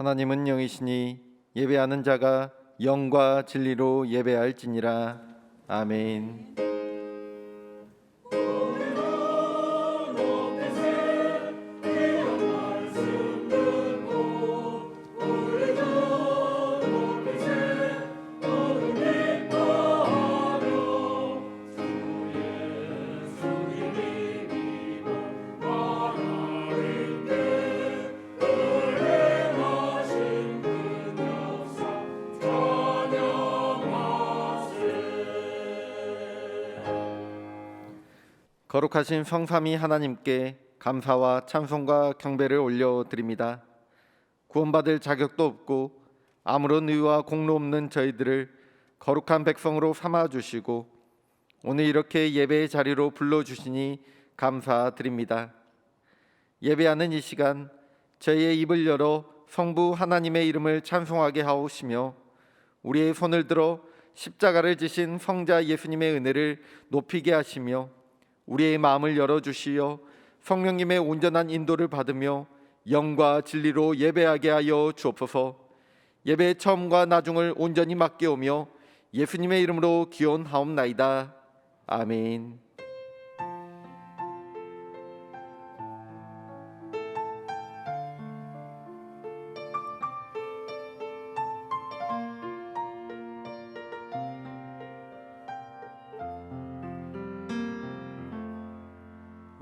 하나님은 영이시니 예배하는 자가 영과 진리로 예배할지니라. 아멘. 거룩하신 성삼위 하나님께 감사와 찬송과 경배를 올려드립니다. 구원받을 자격도 없고 아무런 의와 공로 없는 저희들을 거룩한 백성으로 삼아주시고 오늘 이렇게 예배의 자리로 불러주시니 감사드립니다. 예배하는 이 시간 저희의 입을 열어 성부 하나님의 이름을 찬송하게 하옵시며 우리의 손을 들어 십자가를 지신 성자 예수님의 은혜를 높이게 하시며 우리의 마음을 열어주시어 성령님의 온전한 인도를 받으며 영과 진리로 예배하게 하여 주옵소서. 예배의 처음과 나중을 온전히 맡겨오며 예수님의 이름으로 기원하옵나이다. 아멘.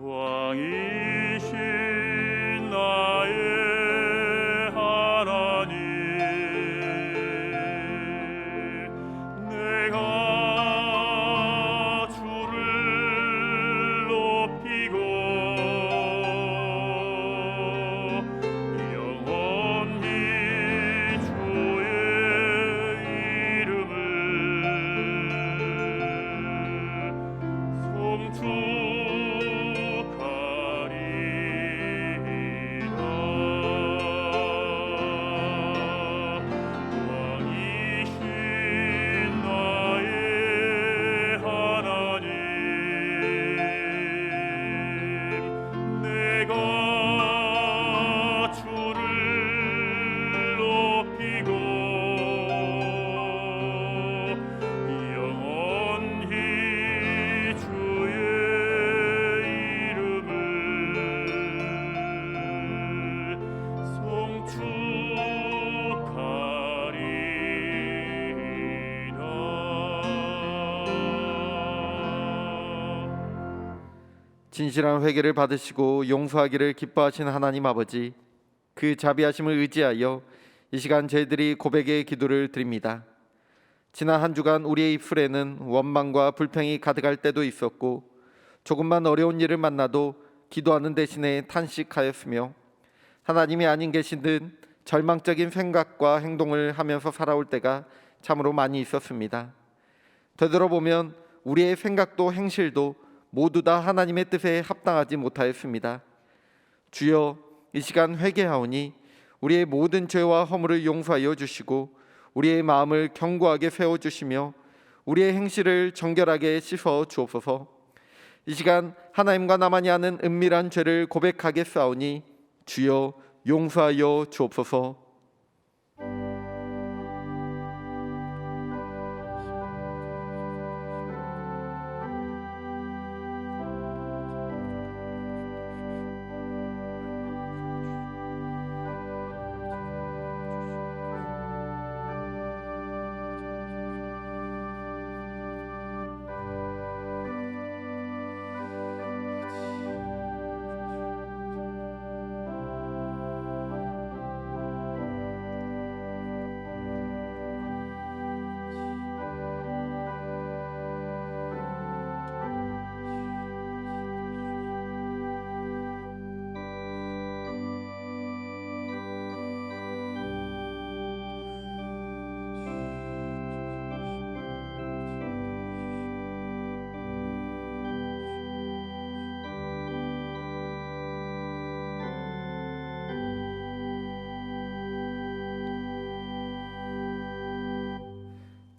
왕이신 나의 하나님, 내가 주를 높이고 영원히 주의 이름을 송축 진실한 회개를 받으시고 용서하기를 기뻐하신 하나님 아버지, 그 자비하심을 의지하여 이 시간 저희들이 고백의 기도를 드립니다. 지난 한 주간 우리의 입술에는 원망과 불평이 가득할 때도 있었고 조금만 어려운 일을 만나도 기도하는 대신에 탄식하였으며 하나님이 아닌 계신 듯 절망적인 생각과 행동을 하면서 살아올 때가 참으로 많이 있었습니다. 되돌아보면 우리의 생각도 행실도 모두 다 하나님의 뜻에 합당하지 못하였습니다. 주여, 이 시간 회개하오니 우리의 모든 죄와 허물을 용서하여 주시고 우리의 마음을 견고하게 세워주시며 우리의 행실을 정결하게 씻어 주옵소서. 이 시간 하나님과 나만이 아는 은밀한 죄를 고백하겠사오니 주여 용서하여 주옵소서.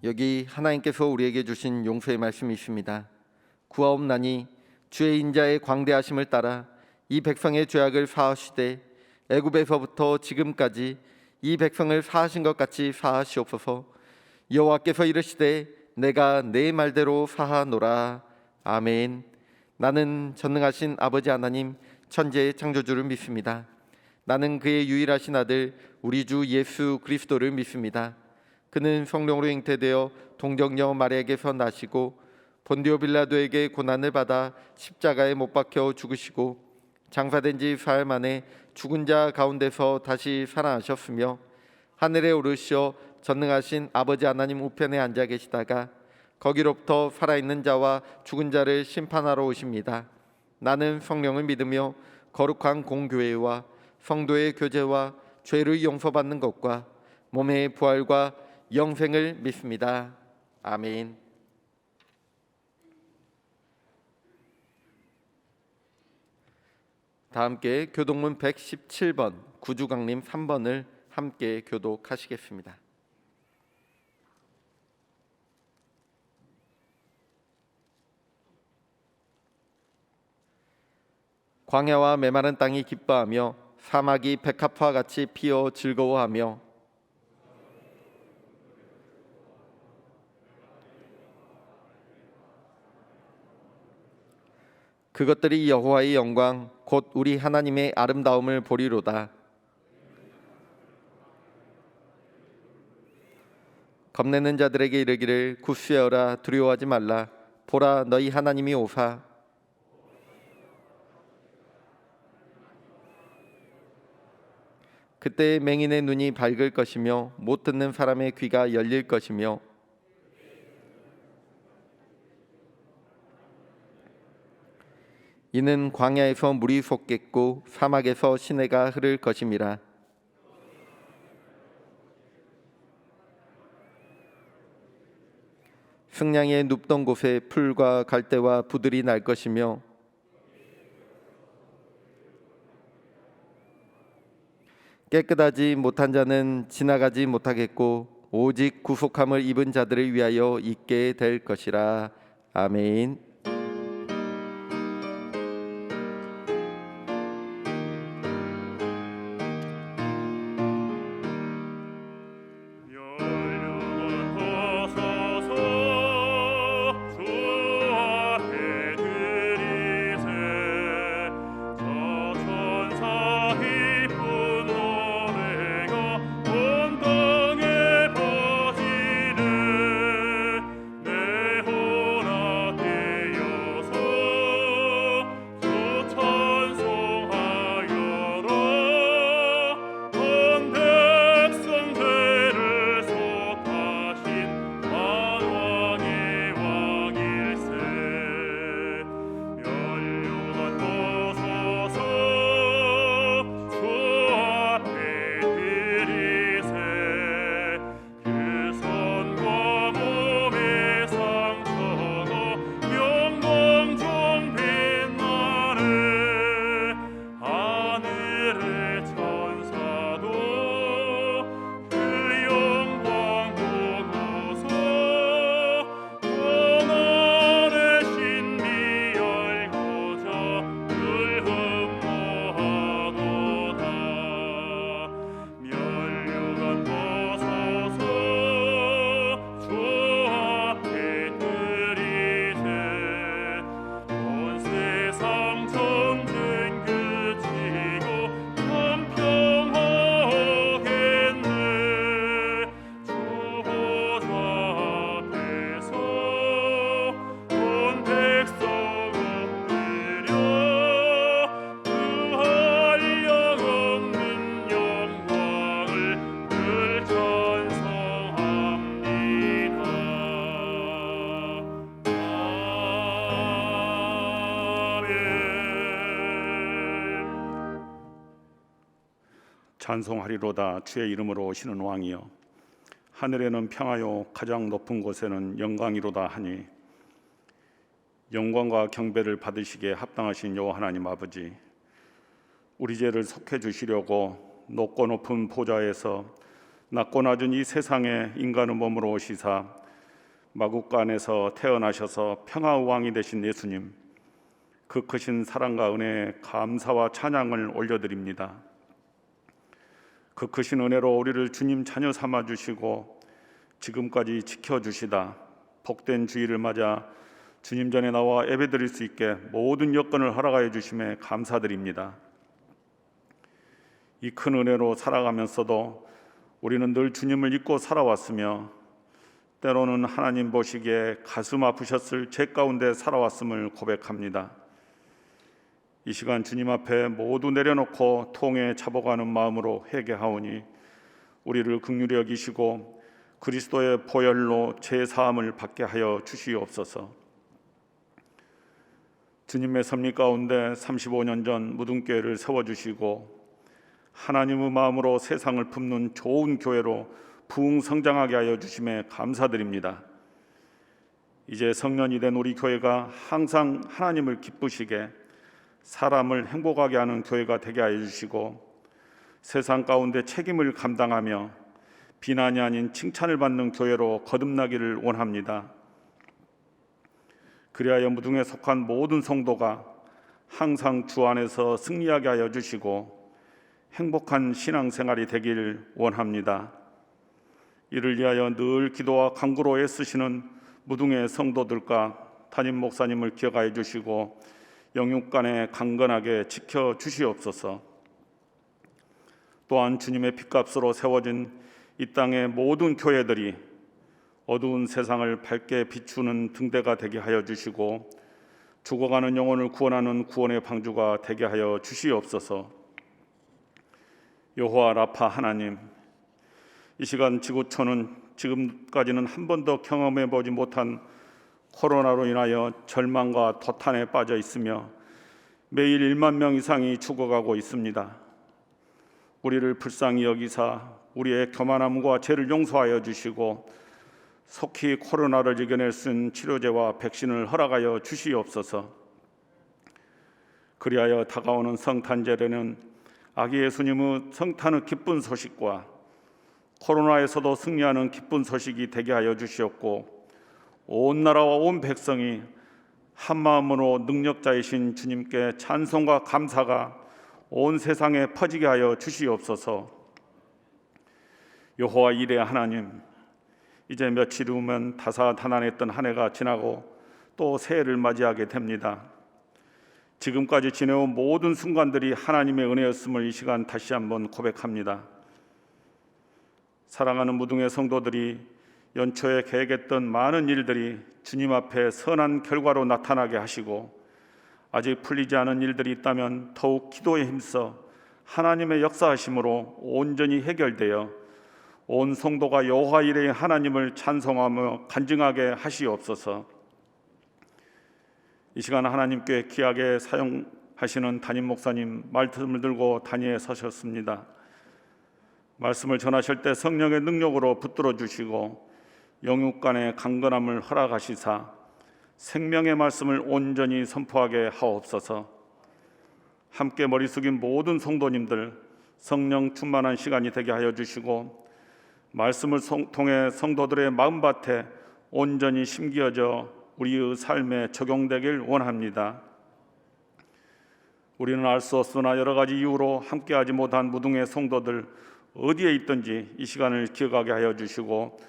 여기 하나님께서 우리에게 주신 용서의 말씀이 있습니다. 구하옵나니 주의 인자의 광대하심을 따라 이 백성의 죄악을 사하시되 애굽에서부터 지금까지 이 백성을 사하신 것 같이 사하시옵소서. 여호와께서 이르시되 내가 내 말대로 사하노라. 아멘. 나는 전능하신 아버지 하나님 천지의 창조주를 믿습니다. 나는 그의 유일하신 아들 우리 주 예수 그리스도를 믿습니다. 그는 성령으로 잉태되어 동정녀 마리아에게서 나시고 본디오 빌라도에게 고난을 받아 십자가에 못 박혀 죽으시고 장사된 지 사흘 만에 죽은 자 가운데서 다시 살아나셨으며 하늘에 오르시어 전능하신 아버지 하나님 우편에 앉아 계시다가 거기로부터 살아있는 자와 죽은 자를 심판하러 오십니다. 나는 성령을 믿으며 거룩한 공교회와 성도의 교제와 죄를 용서받는 것과 몸의 부활과 영생을 믿습니다. 아멘. 다 함께 교독문 117번 구주강림 3번을 함께 교독하시겠습니다. 광야와 메마른 땅이 기뻐하며 사막이 백합화 같이 피어 즐거워하며 그것들이 여호와의 영광 곧 우리 하나님의 아름다움을 보리로다. 겁내는 자들에게 이르기를 굳세어라 두려워하지 말라. 보라 너희 하나님이 오사. 그때 맹인의 눈이 밝을 것이며 못 듣는 사람의 귀가 열릴 것이며 이는 광야에서 물이 솟겠고 사막에서 시내가 흐를 것임이라. 승냥이의 눕던 곳에 풀과 갈대와 부들이 날 것이며 깨끗하지 못한 자는 지나가지 못하겠고 오직 구속함을 입은 자들을 위하여 있게 될 것이라. 아멘. 찬송하리로다 주의 이름으로 오시는 왕이여. 하늘에는 평화요 가장 높은 곳에는 영광이로다 하니 영광과 경배를 받으시기에 합당하신 여호와 하나님 아버지, 우리 죄를 속해 주시려고 높고 높은 보좌에서 낮고 낮은 이 세상에 인간의 몸으로 오시사 마국간에서 태어나셔서 평화의 왕이 되신 예수님, 그 크신 사랑과 은혜에 감사와 찬양을 올려드립니다. 그 크신 은혜로 우리를 주님 자녀 삼아 주시고 지금까지 지켜주시다 복된 주일을 맞아 주님 전에 나와 예배드릴 수 있게 모든 여건을 허락하여 주심에 감사드립니다. 이 큰 은혜로 살아가면서도 우리는 늘 주님을 잊고 살아왔으며 때로는 하나님 보시기에 가슴 아프셨을 제 가운데 살아왔음을 고백합니다. 이 시간 주님 앞에 모두 내려놓고 통에 잡아가는 마음으로 회개하오니 우리를 긍휼히 여기시고 그리스도의 보혈로 제 사함을 받게 하여 주시옵소서. 주님의 섭리 가운데 35년 전 무등교회를 세워주시고 하나님의 마음으로 세상을 품는 좋은 교회로 부흥 성장하게 하여 주심에 감사드립니다. 이제 성년이 된 우리 교회가 항상 하나님을 기쁘시게 사람을 행복하게 하는 교회가 되게 하여 주시고 세상 가운데 책임을 감당하며 비난이 아닌 칭찬을 받는 교회로 거듭나기를 원합니다. 그리하여 무등에 속한 모든 성도가 항상 주 안에서 승리하게 하여 주시고 행복한 신앙생활이 되길 원합니다. 이를 위하여 늘 기도와 간구로 애쓰시는 무등의 성도들과 담임 목사님을 기억하여 주시고 영육간에 강건하게 지켜주시옵소서. 또한 주님의 핏값으로 세워진 이 땅의 모든 교회들이 어두운 세상을 밝게 비추는 등대가 되게 하여 주시고 죽어가는 영혼을 구원하는 구원의 방주가 되게 하여 주시옵소서. 여호와 라파 하나님, 이 시간 지구촌은 지금까지는 한 번도 경험해 보지 못한 코로나로 인하여 절망과 도탄에 빠져 있으며 매일 1만 명 이상이 죽어가고 있습니다. 우리를 불쌍히 여기사 우리의 교만함과 죄를 용서하여 주시고 속히 코로나를 이겨낼 수 있는 치료제와 백신을 허락하여 주시옵소서. 그리하여 다가오는 성탄절에는 아기 예수님의 성탄의 기쁜 소식과 코로나에서도 승리하는 기쁜 소식이 되게 하여 주시옵고 온 나라와 온 백성이 한 마음으로 능력자이신 주님께 찬송과 감사가 온 세상에 퍼지게 하여 주시옵소서. 여호와 이레 하나님, 이제 며칠 후면 다사다난했던 한 해가 지나고 또 새해를 맞이하게 됩니다. 지금까지 지내온 모든 순간들이 하나님의 은혜였음을 이 시간 다시 한번 고백합니다. 사랑하는 무등의 성도들이 연초에 계획했던 많은 일들이 주님 앞에 선한 결과로 나타나게 하시고 아직 풀리지 않은 일들이 있다면 더욱 기도에 힘써 하나님의 역사하심으로 온전히 해결되어 온 성도가 여호와 이레의 하나님을 찬송하며 간증하게 하시옵소서. 이 시간 하나님께 귀하게 사용하시는 담임 목사님 말씀을 들고 단위에 서셨습니다. 말씀을 전하실 때 성령의 능력으로 붙들어 주시고 영육간의 강건함을 허락하시사 생명의 말씀을 온전히 선포하게 하옵소서. 함께 머리 숙인 모든 성도님들 성령 충만한 시간이 되게 하여 주시고 말씀을 통해 성도들의 마음밭에 온전히 심겨져 우리의 삶에 적용되길 원합니다. 우리는 알 수 없으나 여러 가지 이유로 함께하지 못한 무등의 성도들 어디에 있든지 이 시간을 기억하게 하여 주시고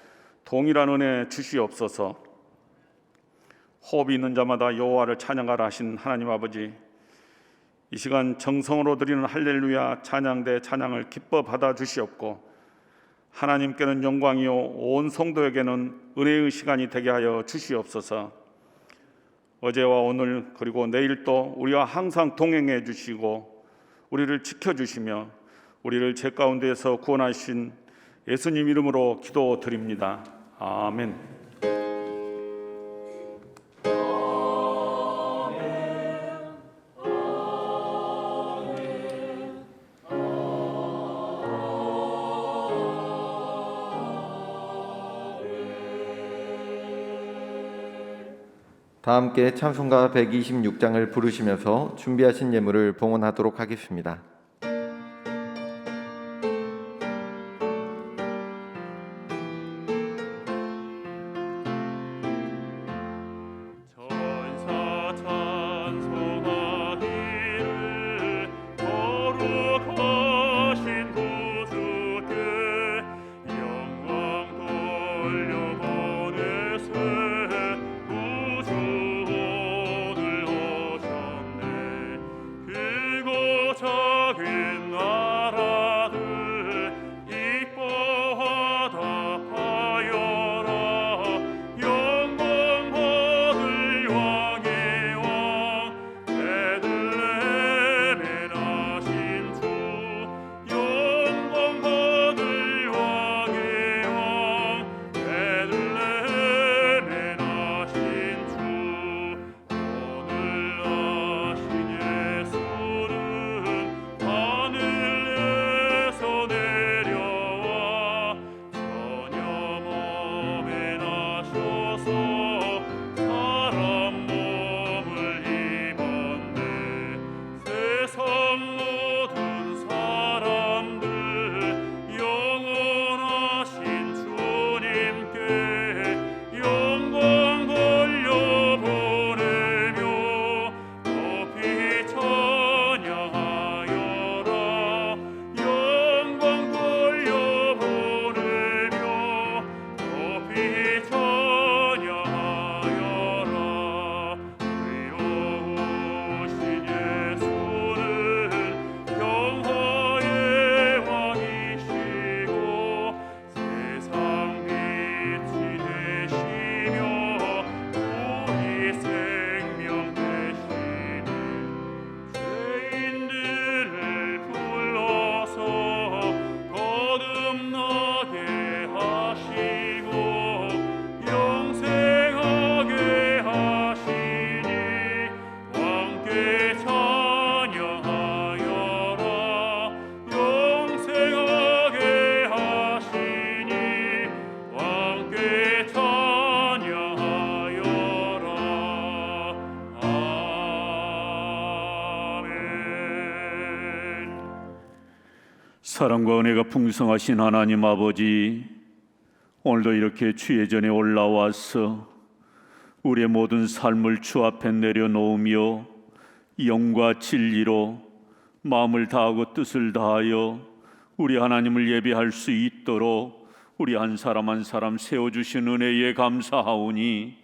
동일한 은혜 주시옵소서. 호흡이 있는 자마다 여호와를 찬양하라 하신 하나님 아버지, 이 시간 정성으로 드리는 할렐루야 찬양대 찬양을 기뻐 받아 주시옵고 하나님께는 영광이요 온 성도에게는 은혜의 시간이 되게 하여 주시옵소서. 어제와 오늘 그리고 내일도 우리와 항상 동행해 주시고 우리를 지켜주시며 우리를 죄 가운데에서 구원하신 예수님 이름으로 기도드립니다. 아멘. 다 함께 찬송가 126장을 부르시면서 준비하신 예물을 봉헌하도록 하겠습니다. 천사 찬송하기를 거룩하신 구주 작은 나라들 이뻐하다 하여라. 영광 받을 왕의 왕 베들레헴에 나신 주. 영광 받을 왕의 왕 베들레헴에 나신 주. 오늘 나신 예수는 하늘에서 내려와 전혀 몸에 나셔서 사람 몸을 입었네. 세상 모든 사람들 영원하신 주님께 영광 돌려보내며 높이 찬양하여라. 영광 돌려보내며 높이 찬양하여라. 의로우신 예수는 평화의 왕이시고 세상 빛이 되시며 우리 생명 되시네. 죄인들을 불러서 거듭나게 하시고 영생하게 하시니 왕께 찬양하여라. 영생하게 하시니 왕께 찬양하여라. 아멘. 사랑과 은혜가 풍성하신 하나님 아버지, 오늘도 이렇게 주의 전에 올라와서 우리의 모든 삶을 주 앞에 내려놓으며 영과 진리로 마음을 다하고 뜻을 다하여 우리 하나님을 예배할 수 있도록 우리 한 사람 한 사람 세워주신 은혜에 감사하오니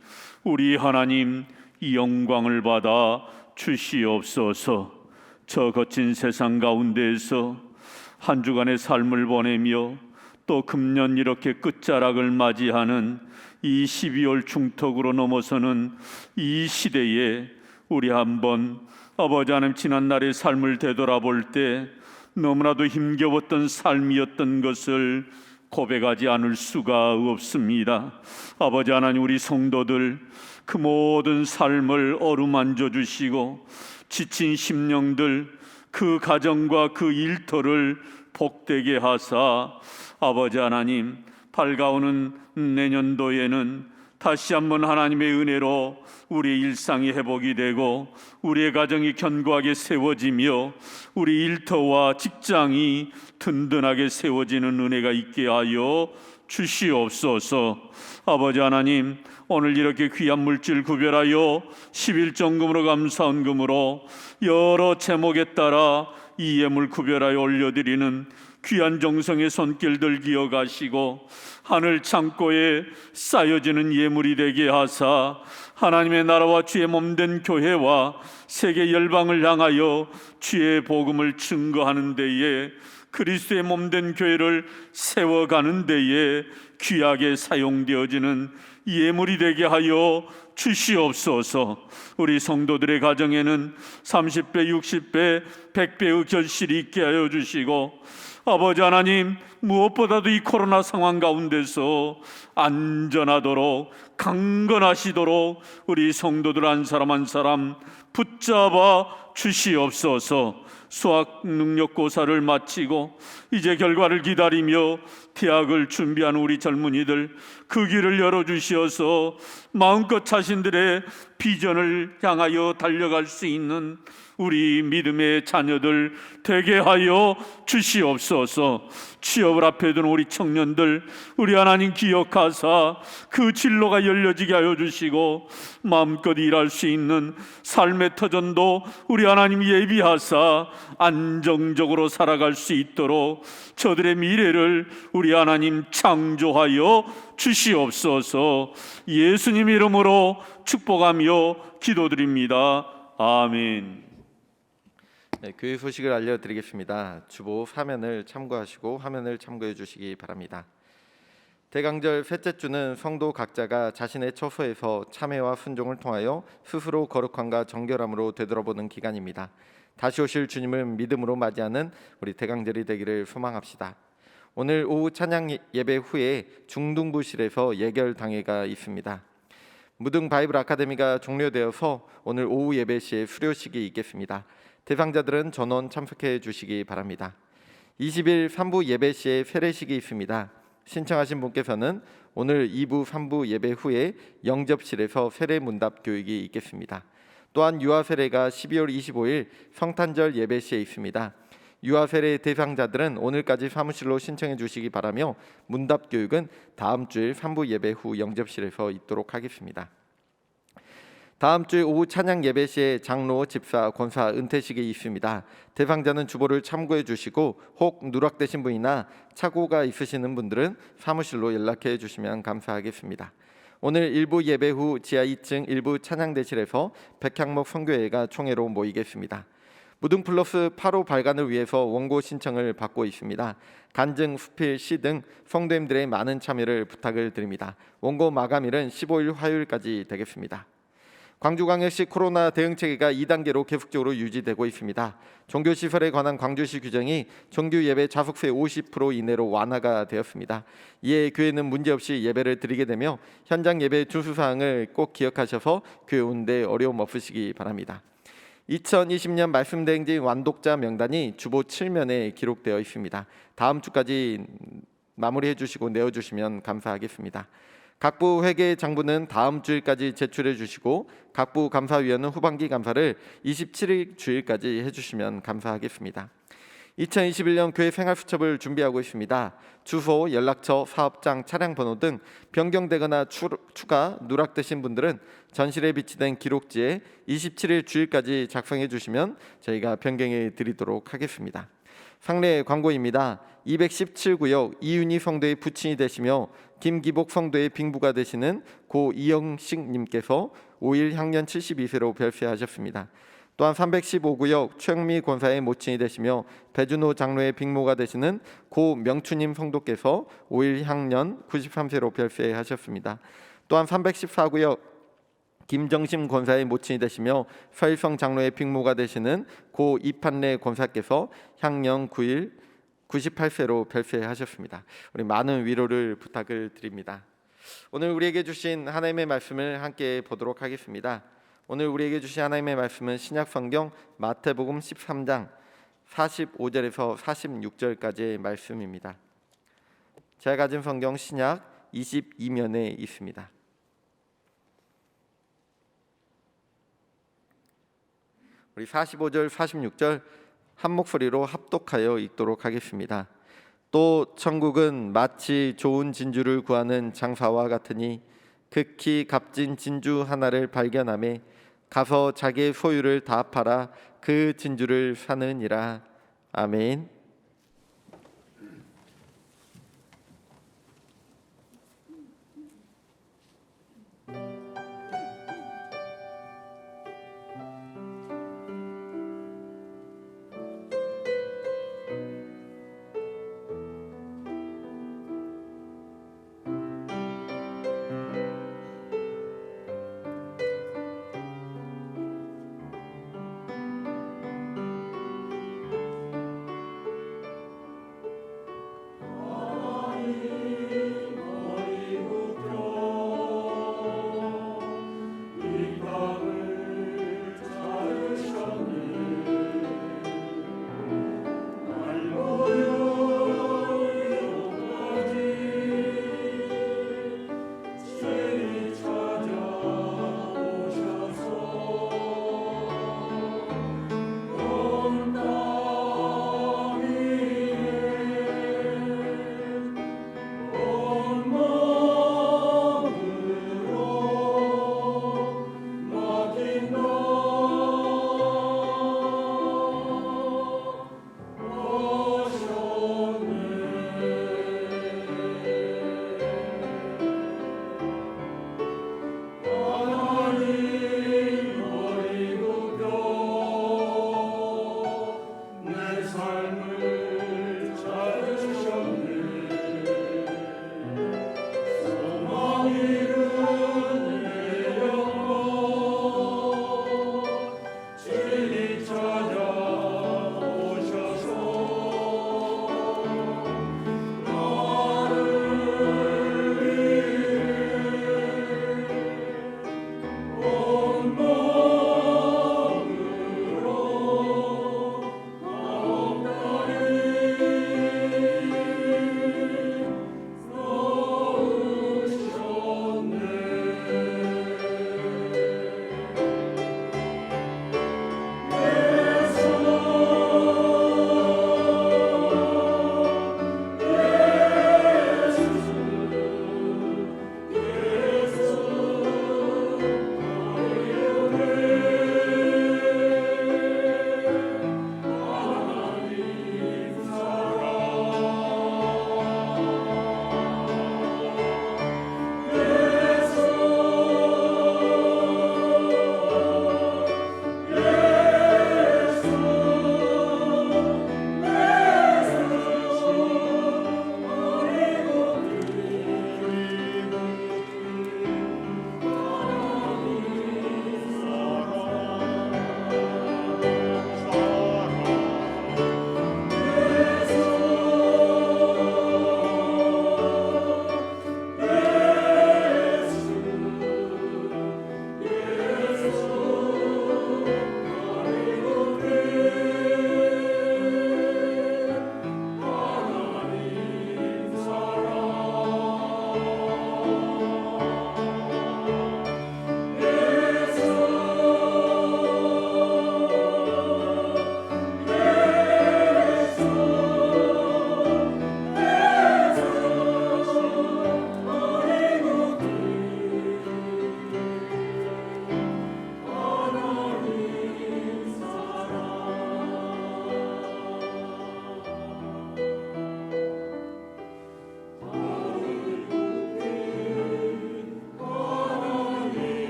우리 하나님 이 영광을 받아 주시옵소서. 저 거친 세상 가운데에서 한 주간의 삶을 보내며 또 금년 이렇게 끝자락을 맞이하는 이 12월 중턱으로 넘어서는 이 시대에 우리 한번 아버지 하나님 지난날의 삶을 되돌아볼 때 너무나도 힘겨웠던 삶이었던 것을 고백하지 않을 수가 없습니다. 아버지 하나님, 우리 성도들 그 모든 삶을 어루만져 주시고 지친 심령들 그 가정과 그 일터를 복되게 하사 아버지 하나님, 밝아오는 내년도에는 다시 한번 하나님의 은혜로 우리의 일상이 회복이 되고 우리의 가정이 견고하게 세워지며 우리 일터와 직장이 든든하게 세워지는 은혜가 있게 하여 주시옵소서. 아버지 하나님, 오늘 이렇게 귀한 물질 구별하여 11정금으로 감사헌금으로 여러 제목에 따라 이 예물 구별하여 올려드리는 귀한 정성의 손길들 기억하시고 하늘 창고에 쌓여지는 예물이 되게 하사 하나님의 나라와 주의 몸된 교회와 세계 열방을 향하여 주의 복음을 증거하는 데에 그리스도의 몸된 교회를 세워가는 데에 귀하게 사용되어지는 예물이 되게 하여 주시옵소서. 우리 성도들의 가정에는 30배, 60배, 100배의 결실이 있게 하여 주시고 아버지 하나님, 무엇보다도 이 코로나 상황 가운데서 안전하도록 강건하시도록 우리 성도들 한 사람 한 사람 붙잡아 주시옵소서. 수학 능력고사를 마치고 이제 결과를 기다리며 대학을 준비하는 우리 젊은이들 그 길을 열어주시어서 마음껏 자신들의 비전을 향하여 달려갈 수 있는 우리 믿음의 자녀들 되게 하여 주시옵소서. 취업을 앞에 둔 우리 청년들 우리 하나님 기억하사 그 진로가 열려지게 하여 주시고 마음껏 일할 수 있는 삶의 터전도 우리 하나님 예비하사 안정적으로 살아갈 수 있도록 저들의 미래를 우리 하나님 창조하여 주시옵소서. 예수님 이름으로 축복하며 기도드립니다. 아멘. 네, 교회 소식을 알려드리겠습니다. 주보 화면을 참고하시고 화면을 참고해 주시기 바랍니다. 대강절 셋째 주는 성도 각자가 자신의 처소에서 참회와 순종을 통하여 스스로 거룩함과 정결함으로 되돌아보는 기간입니다. 다시 오실 주님을 믿음으로 맞이하는 우리 대강절이 되기를 소망합시다. 오늘 오후 찬양 예배 후에 중등부실에서 예결 당회가 있습니다. 무등 바이블 아카데미가 종료되어서 오늘 오후 예배 시에 수료식이 있겠습니다. 대상자들은 전원 참석해 주시기 바랍니다. 20일 3부 예배 시에 세례식이 있습니다. 신청하신 분께서는 오늘 2부 3부 예배 후에 영접실에서 세례 문답 교육이 있겠습니다. 또한 유아 세례가 12월 25일 성탄절 예배 시에 있습니다. 유아 세례 대상자들은 오늘까지 사무실로 신청해 주시기 바라며 문답 교육은 다음 주일 3부 예배 후 영접실에서 있도록 하겠습니다. 다음 주 오후 찬양 예배 시에 장로, 집사, 권사 은퇴식이 있습니다. 대상자는 주보를 참고해 주시고 혹 누락되신 분이나 착오가 있으시는 분들은 사무실로 연락해 주시면 감사하겠습니다. 오늘 일부 예배 후 지하 2층 일부 찬양대실에서 백향목 선교회가 총회로 모이겠습니다. 무등 플러스 8호 발간을 위해서 원고 신청을 받고 있습니다. 간증, 수필, 시 등 성도님들의 많은 참여를 부탁을 드립니다. 원고 마감일은 15일 화요일까지 되겠습니다. 광주광역시 코로나 대응체계가 2단계로 계속적으로 유지되고 있습니다. 종교시설에 관한 광주시 규정이 정규 예배 좌석수의 50% 이내로 완화가 되었습니다. 이에 교회는 문제없이 예배를 드리게 되며 현장 예배 준수사항을 꼭 기억하셔서 교회 오는데 어려움 없으시기 바랍니다. 2020년 말씀대행진 완독자 명단이 주보 7면에 기록되어 있습니다. 다음 주까지 마무리해 주시고 내어주시면 감사하겠습니다. 각부 회계 장부는 다음 주일까지 제출해 주시고 각부 감사위원은 후반기 감사를 27일 주일까지 해주시면 감사하겠습니다. 2021년 교회 생활수첩을 준비하고 있습니다. 주소, 연락처, 사업장, 차량 번호 등 변경되거나 추가 누락되신 분들은 전실에 비치된 기록지에 27일 주일까지 작성해 주시면 저희가 변경해 드리도록 하겠습니다. 상례 광고입니다. 217구역 이윤희 성도의 부친이 되시며 김기복 성도의 빙부가 되시는 고 이영식 님께서 5일 향년 72세로 별세하셨습니다. 또한 315구역 최영미 권사의 모친이 되시며 배준호 장로의 빙모가 되시는 고 명추님 성도께서 5일 향년 93세로 별세하셨습니다. 또한 314구역 김정심 권사의 모친이 되시며 서일성 장로의 빙모가 되시는 고 이판래 권사께서 향년 9일 98세로 별세하셨습니다. 우리 많은 위로를 부탁을 드립니다. 오늘 우리에게 주신 하나님의 말씀을 함께 보도록 하겠습니다. 오늘 우리에게 주신 하나님의 말씀은 신약성경 마태복음 13장 45절에서 46절까지의 말씀입니다. 제가 가진 성경 신약 22면에 있습니다. 우리 45절 46절 한 목소리로 합독하여 읽도록 하겠습니다. 또 천국은 마치 좋은 진주를 구하는 장사와 같으니 극히 값진 진주 하나를 발견하매 가서 자기의 소유를 다 팔아 그 진주를 사느니라. 아멘.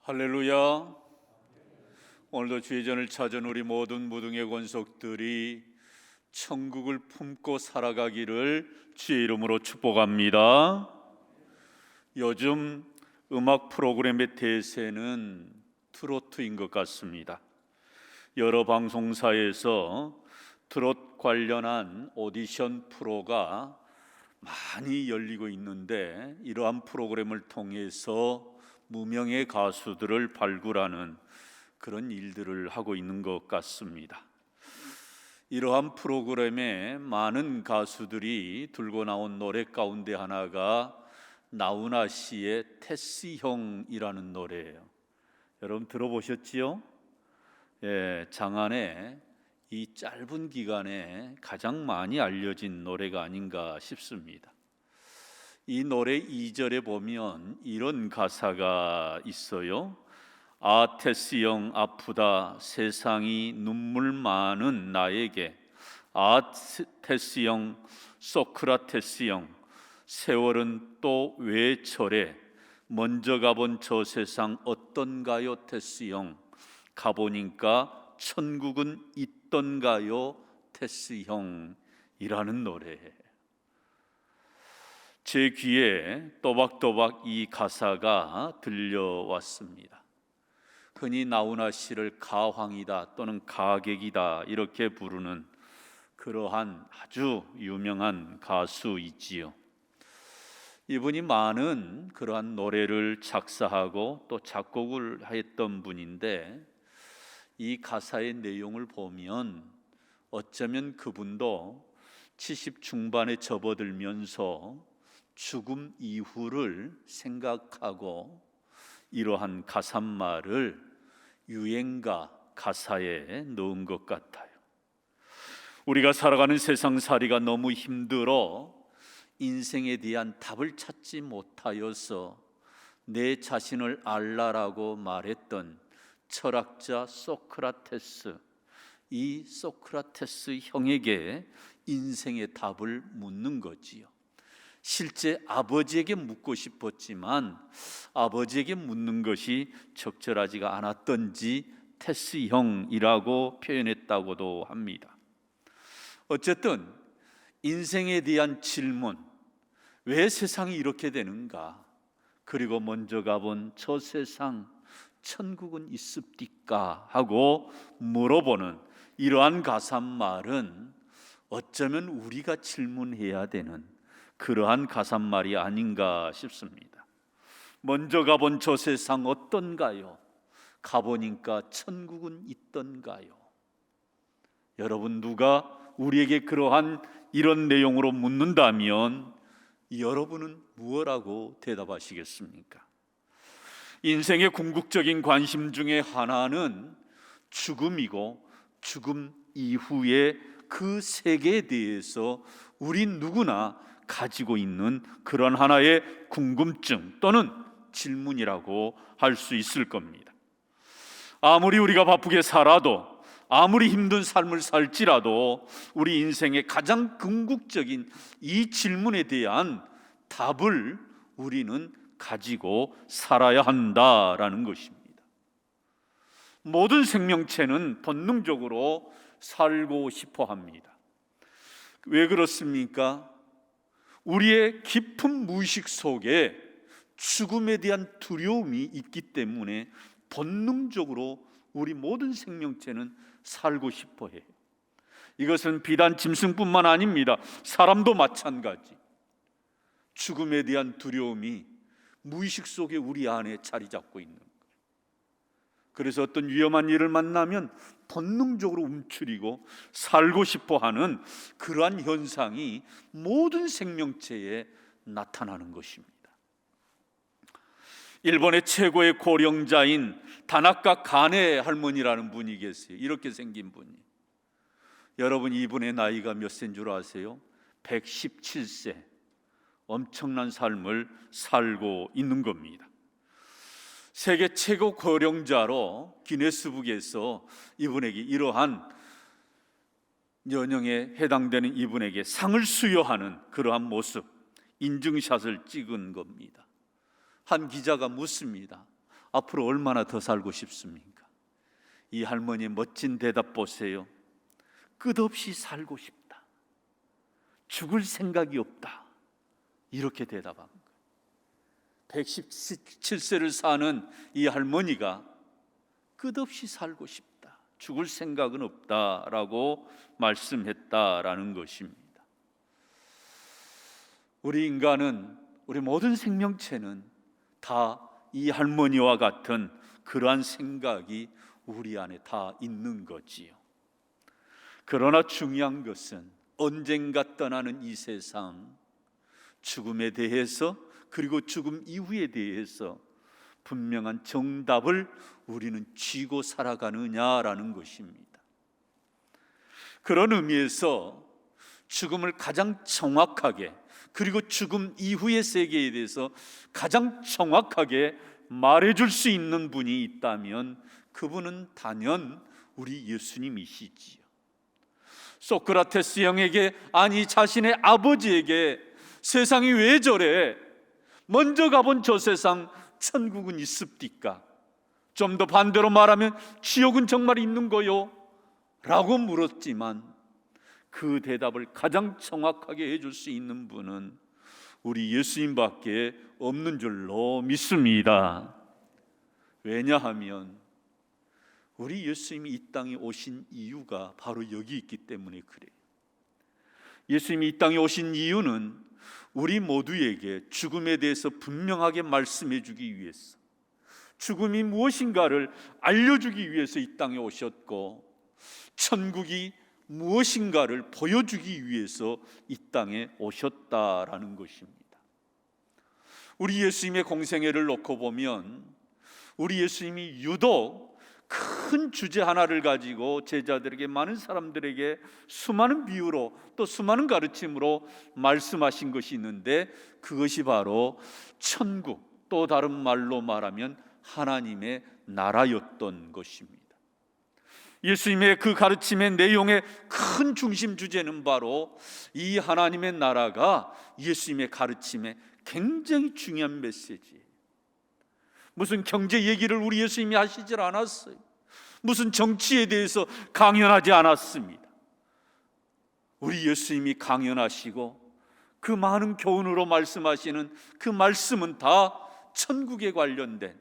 할렐루야. 오늘도 주의 전을 찾은 우리 모든 무등의 권속들이 천국을 품고 살아가기를 주의 이름으로 축복합니다. 요즘 음악 프로그램의 대세는 트로트인 것 같습니다. 여러 방송사에서 트로트 관련한 오디션 프로가 많이 열리고 있는데, 이러한 프로그램을 통해서 무명의 가수들을 발굴하는 그런 일들을 하고 있는 것 같습니다. 이러한 프로그램에 많은 가수들이 들고 나온 노래 가운데 하나가 나훈아 씨의 테스 형이라는 노래예요. 여러분 들어보셨지요? 예, 장안에 이 짧은 기간에 가장 많이 알려진 노래가 아닌가 싶습니다. 이 노래 2절에 보면 이런 가사가 있어요. 아 테스 형 아프다 세상이 눈물 많은 나에게. 아 테스 형 소크라테스 형 세월은 또 왜 저래. 먼저 가본 저 세상 어떤가요 테스 형. 가보니까 천국은 있던가요 테스 형이라는 노래예요. 제 귀에 또박또박 이 가사가 들려왔습니다. 흔히 나훈아 씨를 가황이다 또는 가객이다 이렇게 부르는 그러한 아주 유명한 가수이지요. 이분이 많은 그러한 노래를 작사하고 또 작곡을 했던 분인데, 이 가사의 내용을 보면 어쩌면 그분도 70 중반에 접어들면서 죽음 이후를 생각하고 이러한 가사말을 유행가 가사에 넣은 것 같아요. 우리가 살아가는 세상살이가 너무 힘들어 인생에 대한 답을 찾지 못하여서 내 자신을 알라라고 말했던 철학자 소크라테스, 이 소크라테스 형에게 인생의 답을 묻는 거지요. 실제 아버지에게 묻고 싶었지만 아버지에게 묻는 것이 적절하지가 않았던지 테스 형이라고 표현했다고도 합니다. 어쨌든 인생에 대한 질문, 왜 세상이 이렇게 되는가? 그리고 먼저 가본 저 세상 천국은 있습니까? 하고 물어보는 이러한 가사말은 어쩌면 우리가 질문해야 되는 그러한 가사말이 아닌가 싶습니다. 먼저 가본 저 세상 어떤가요? 가보니까 천국은 있던가요? 여러분, 누가 우리에게 그러한 이런 내용으로 묻는다면 여러분은 무엇라고 대답하시겠습니까? 인생의 궁극적인 관심 중에 하나는 죽음이고 죽음 이후의 그 세계에 대해서 우리 누구나 가지고 있는 그런 하나의 궁금증 또는 질문이라고 할 수 있을 겁니다. 아무리 우리가 바쁘게 살아도, 아무리 힘든 삶을 살지라도 우리 인생의 가장 궁극적인 이 질문에 대한 답을 우리는 가지고 살아야 한다라는 것입니다. 모든 생명체는 본능적으로 살고 싶어 합니다. 왜 그렇습니까? 우리의 깊은 무의식 속에 죽음에 대한 두려움이 있기 때문에 본능적으로 우리 모든 생명체는 살고 싶어 해요. 이것은 비단 짐승뿐만 아닙니다. 사람도 마찬가지. 죽음에 대한 두려움이 무의식 속에 우리 안에 자리 잡고 있는 거예요. 그래서 어떤 위험한 일을 만나면 본능적으로 움츠리고 살고 싶어 하는 그러한 현상이 모든 생명체에 나타나는 것입니다. 일본의 최고의 고령자인 다나카 가네 할머니라는 분이 계세요. 이렇게 생긴 분이. 여러분, 이분의 나이가 몇 세인 줄 아세요? 117세. 엄청난 삶을 살고 있는 겁니다. 세계 최고 고령자로 기네스북에서 이분에게 이러한 연령에 해당되는 이분에게 상을 수여하는 그러한 모습, 인증샷을 찍은 겁니다. 한 기자가 묻습니다. 앞으로 얼마나 더 살고 싶습니까? 이 할머니의 멋진 대답 보세요. 끝없이 살고 싶다. 죽을 생각이 없다. 이렇게 대답한 거예요. 117세를 사는 이 할머니가 끝없이 살고 싶다. 죽을 생각은 없다라고 말씀했다라는 것입니다. 우리 인간은, 우리 모든 생명체는 다 이 할머니와 같은 그러한 생각이 우리 안에 다 있는 거지요. 그러나 중요한 것은 언젠가 떠나는 이 세상, 죽음에 대해서 그리고 죽음 이후에 대해서 분명한 정답을 우리는 쥐고 살아가느냐라는 것입니다. 그런 의미에서 죽음을 가장 정확하게, 그리고 죽음 이후의 세계에 대해서 가장 정확하게 말해줄 수 있는 분이 있다면 그분은 단연 우리 예수님이시지요. 소크라테스 형에게, 아니 자신의 아버지에게 세상이 왜 저래? 먼저 가본 저 세상 천국은 있습니까? 좀 더 반대로 말하면 지옥은 정말 있는 거요? 라고 물었지만 그 대답을 가장 정확하게 해줄 수 있는 분은 우리 예수님밖에 없는 줄로 믿습니다. 왜냐하면 우리 예수님이 이 땅에 오신 이유가 바로 여기 있기 때문에 그래요. 예수님이 이 땅에 오신 이유는 우리 모두에게 죽음에 대해서 분명하게 말씀해 주기 위해서, 죽음이 무엇인가를 알려주기 위해서 이 땅에 오셨고, 천국이 무엇인가를 보여주기 위해서 이 땅에 오셨다라는 것입니다. 우리 예수님의 공생애를 놓고 보면 우리 예수님이 유독 큰 주제 하나를 가지고 제자들에게, 많은 사람들에게 수많은 비유로 또 수많은 가르침으로 말씀하신 것이 있는데, 그것이 바로 천국, 또 다른 말로 말하면 하나님의 나라였던 것입니다. 예수님의 그 가르침의 내용의 큰 중심 주제는 바로 이 하나님의 나라가 예수님의 가르침의 굉장히 중요한 메시지예요. 무슨 경제 얘기를 우리 예수님이 하시질 않았어요. 무슨 정치에 대해서 강연하지 않았습니다. 우리 예수님이 강연하시고 그 많은 교훈으로 말씀하시는 그 말씀은 다 천국에 관련된,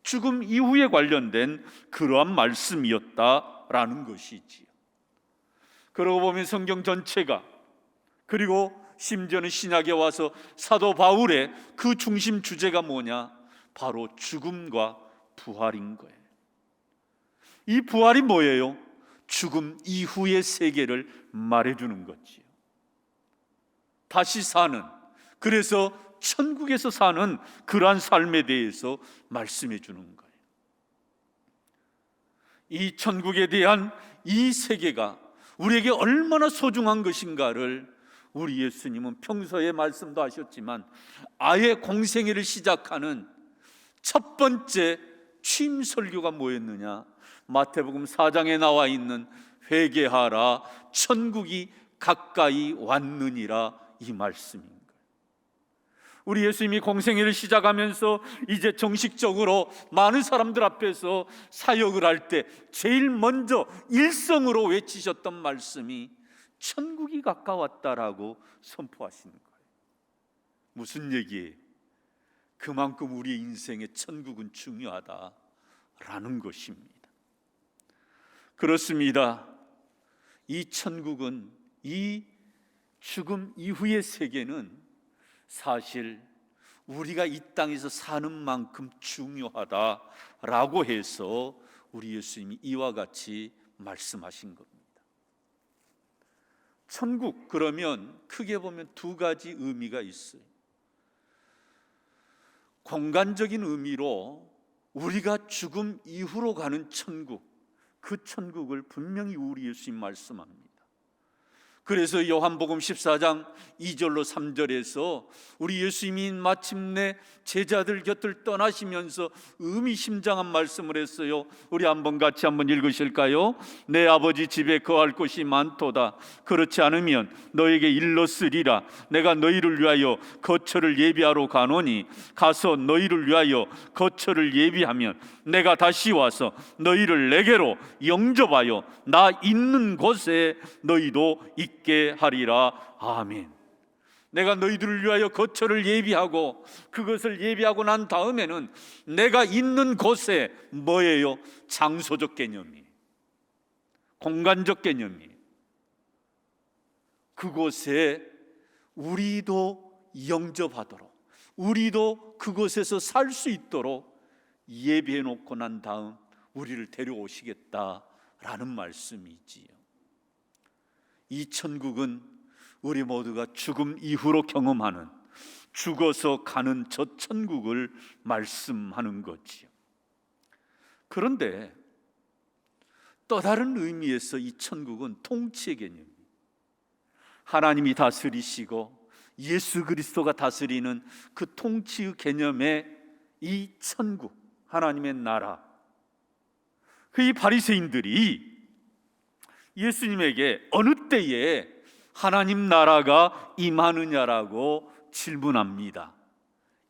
죽음 이후에 관련된 그러한 말씀이었다라는 것이지요. 그러고 보면 성경 전체가, 그리고 심지어는 신약에 와서 사도 바울의 그 중심 주제가 뭐냐? 바로 죽음과 부활인 거예요. 이 부활이 뭐예요? 죽음 이후의 세계를 말해주는 거지요. 다시 사는, 그래서 천국에서 사는 그러한 삶에 대해서 말씀해 주는 거예요. 이 천국에 대한 이 세계가 우리에게 얼마나 소중한 것인가를 우리 예수님은 평소에 말씀도 하셨지만 아예 공생애를 시작하는 첫 번째 취임 설교가 뭐였느냐? 마태복음 4장에 나와 있는 회개하라 천국이 가까이 왔느니라, 이 말씀인 거예요. 우리 예수님이 공생애를 시작하면서 이제 정식적으로 많은 사람들 앞에서 사역을 할 때 제일 먼저 일성으로 외치셨던 말씀이 천국이 가까웠다라고 선포하시는 거예요. 무슨 얘기예요? 그만큼 우리의 인생에 천국은 중요하다라는 것입니다. 그렇습니다. 이 천국은, 이 죽음 이후의 세계는 사실 우리가 이 땅에서 사는 만큼 중요하다라고 해서 우리 예수님이 이와 같이 말씀하신 겁니다. 천국, 그러면 크게 보면 두 가지 의미가 있어요. 공간적인 의미로 우리가 죽음 이후로 가는 천국, 그 천국을 분명히 우리 예수님 말씀합니다. 그래서 요한복음 14장 2절로 3절에서 우리 예수님이 마침내 제자들 곁을 떠나시면서 의미심장한 말씀을 했어요. 우리 한번 같이 한번 읽으실까요? 내 아버지 집에 거할 곳이 많도다. 그렇지 않으면 너에게 일렀으리라. 내가 너희를 위하여 거처를 예비하러 가노니 가서 너희를 위하여 거처를 예비하면 내가 다시 와서 너희를 내게로 영접하여 나 있는 곳에 너희도 있게 하리라. 아멘. 내가 너희들을 위하여 거처를 예비하고, 그것을 예비하고 난 다음에는 내가 있는 곳에 뭐예요? 장소적 개념이, 공간적 개념이, 그곳에 우리도 영접하도록, 우리도 그곳에서 살 수 있도록 예비해 놓고 난 다음 우리를 데려오시겠다라는 말씀이지요. 이 천국은 우리 모두가 죽음 이후로 경험하는, 죽어서 가는 저 천국을 말씀하는 거지요. 그런데 또 다른 의미에서 이 천국은 통치의 개념입니다. 하나님이 다스리시고 예수 그리스도가 다스리는 그 통치의 개념의 이 천국, 하나님의 나라. 이 바리새인들이 예수님에게 어느 때에 하나님 나라가 임하느냐라고 질문합니다.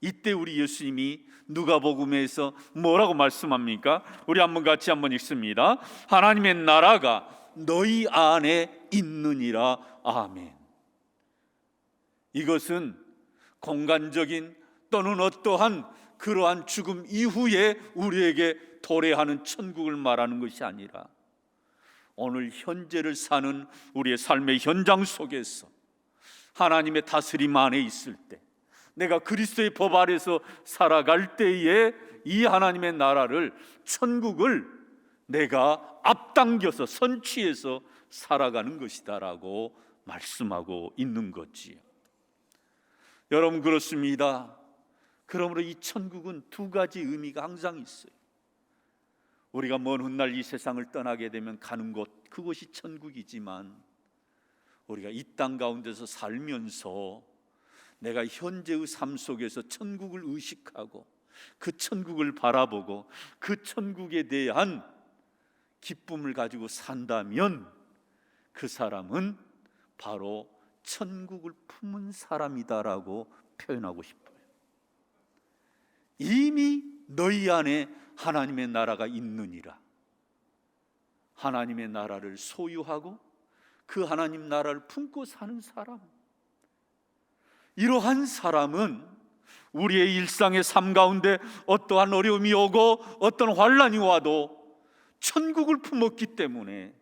이때 우리 예수님이 누가복음에서 뭐라고 말씀합니까? 우리 한번 같이 한번 읽습니다. 하나님의 나라가 너희 안에 있느니라. 아멘. 이것은 공간적인 또는 어떠한 그러한 죽음 이후에 우리에게 도래하는 천국을 말하는 것이 아니라 오늘 현재를 사는 우리의 삶의 현장 속에서 하나님의 다스림 안에 있을 때, 내가 그리스도의 법 아래서 살아갈 때에 이 하나님의 나라를, 천국을 내가 앞당겨서 선취해서 살아가는 것이다라고 말씀하고 있는 거지요. 여러분, 그렇습니다. 그러므로 이 천국은 두 가지 의미가 항상 있어요. 우리가 먼 훗날 이 세상을 떠나게 되면 가는 곳, 그곳이 천국이지만 우리가 이 땅 가운데서 살면서 내가 현재의 삶 속에서 천국을 의식하고 그 천국을 바라보고 그 천국에 대한 기쁨을 가지고 산다면 그 사람은 바로 천국을 품은 사람이다라고 표현하고 싶어요. 이미 너희 안에 하나님의 나라가 있느니라. 하나님의 나라를 소유하고 그 하나님 나라를 품고 사는 사람, 이러한 사람은 우리의 일상의 삶 가운데 어떠한 어려움이 오고 어떤 환난이 와도 천국을 품었기 때문에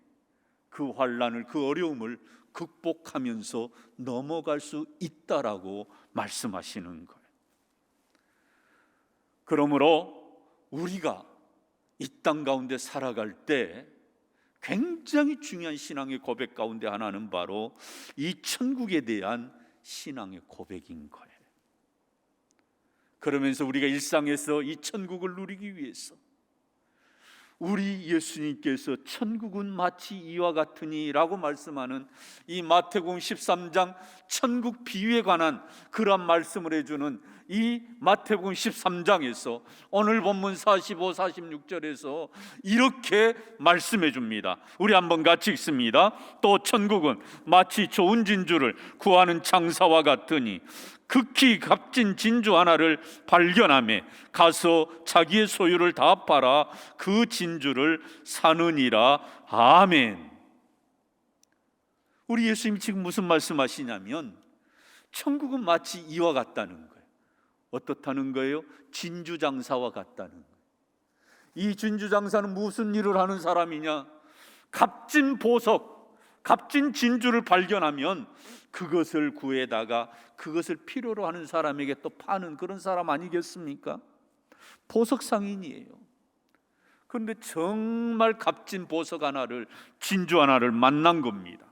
그 환난을, 그 어려움을 극복하면서 넘어갈 수 있다라고 말씀하시는 거예요. 그러므로 우리가 이 땅 가운데 살아갈 때 굉장히 중요한 신앙의 고백 가운데 하나는 바로 이 천국에 대한 신앙의 고백인 거예요. 그러면서 우리가 일상에서 이 천국을 누리기 위해서 우리 예수님께서 천국은 마치 이와 같으니라고 말씀하는 이 마태복음 13장 천국 비유에 관한 그러한 말씀을 해주는 이 마태복음 13장에서 오늘 본문 45, 46절에서 이렇게 말씀해 줍니다. 우리 한번 같이 읽습니다. 또 천국은 마치 좋은 진주를 구하는 장사와 같으니 극히 값진 진주 하나를 발견하며 가서 자기의 소유를 다 팔아 그 진주를 사느니라. 아멘. 우리 예수님이 지금 무슨 말씀하시냐면 천국은 마치 이와 같다는 거예요. 어떻다는 거예요? 진주 장사와 같다는 거예요. 이 진주 장사는 무슨 일을 하는 사람이냐? 값진 보석, 값진 진주를 발견하면 그것을 구해다가 그것을 필요로 하는 사람에게 또 파는 그런 사람 아니겠습니까? 보석 상인이에요. 그런데 정말 값진 보석 하나를, 진주 하나를 만난 겁니다.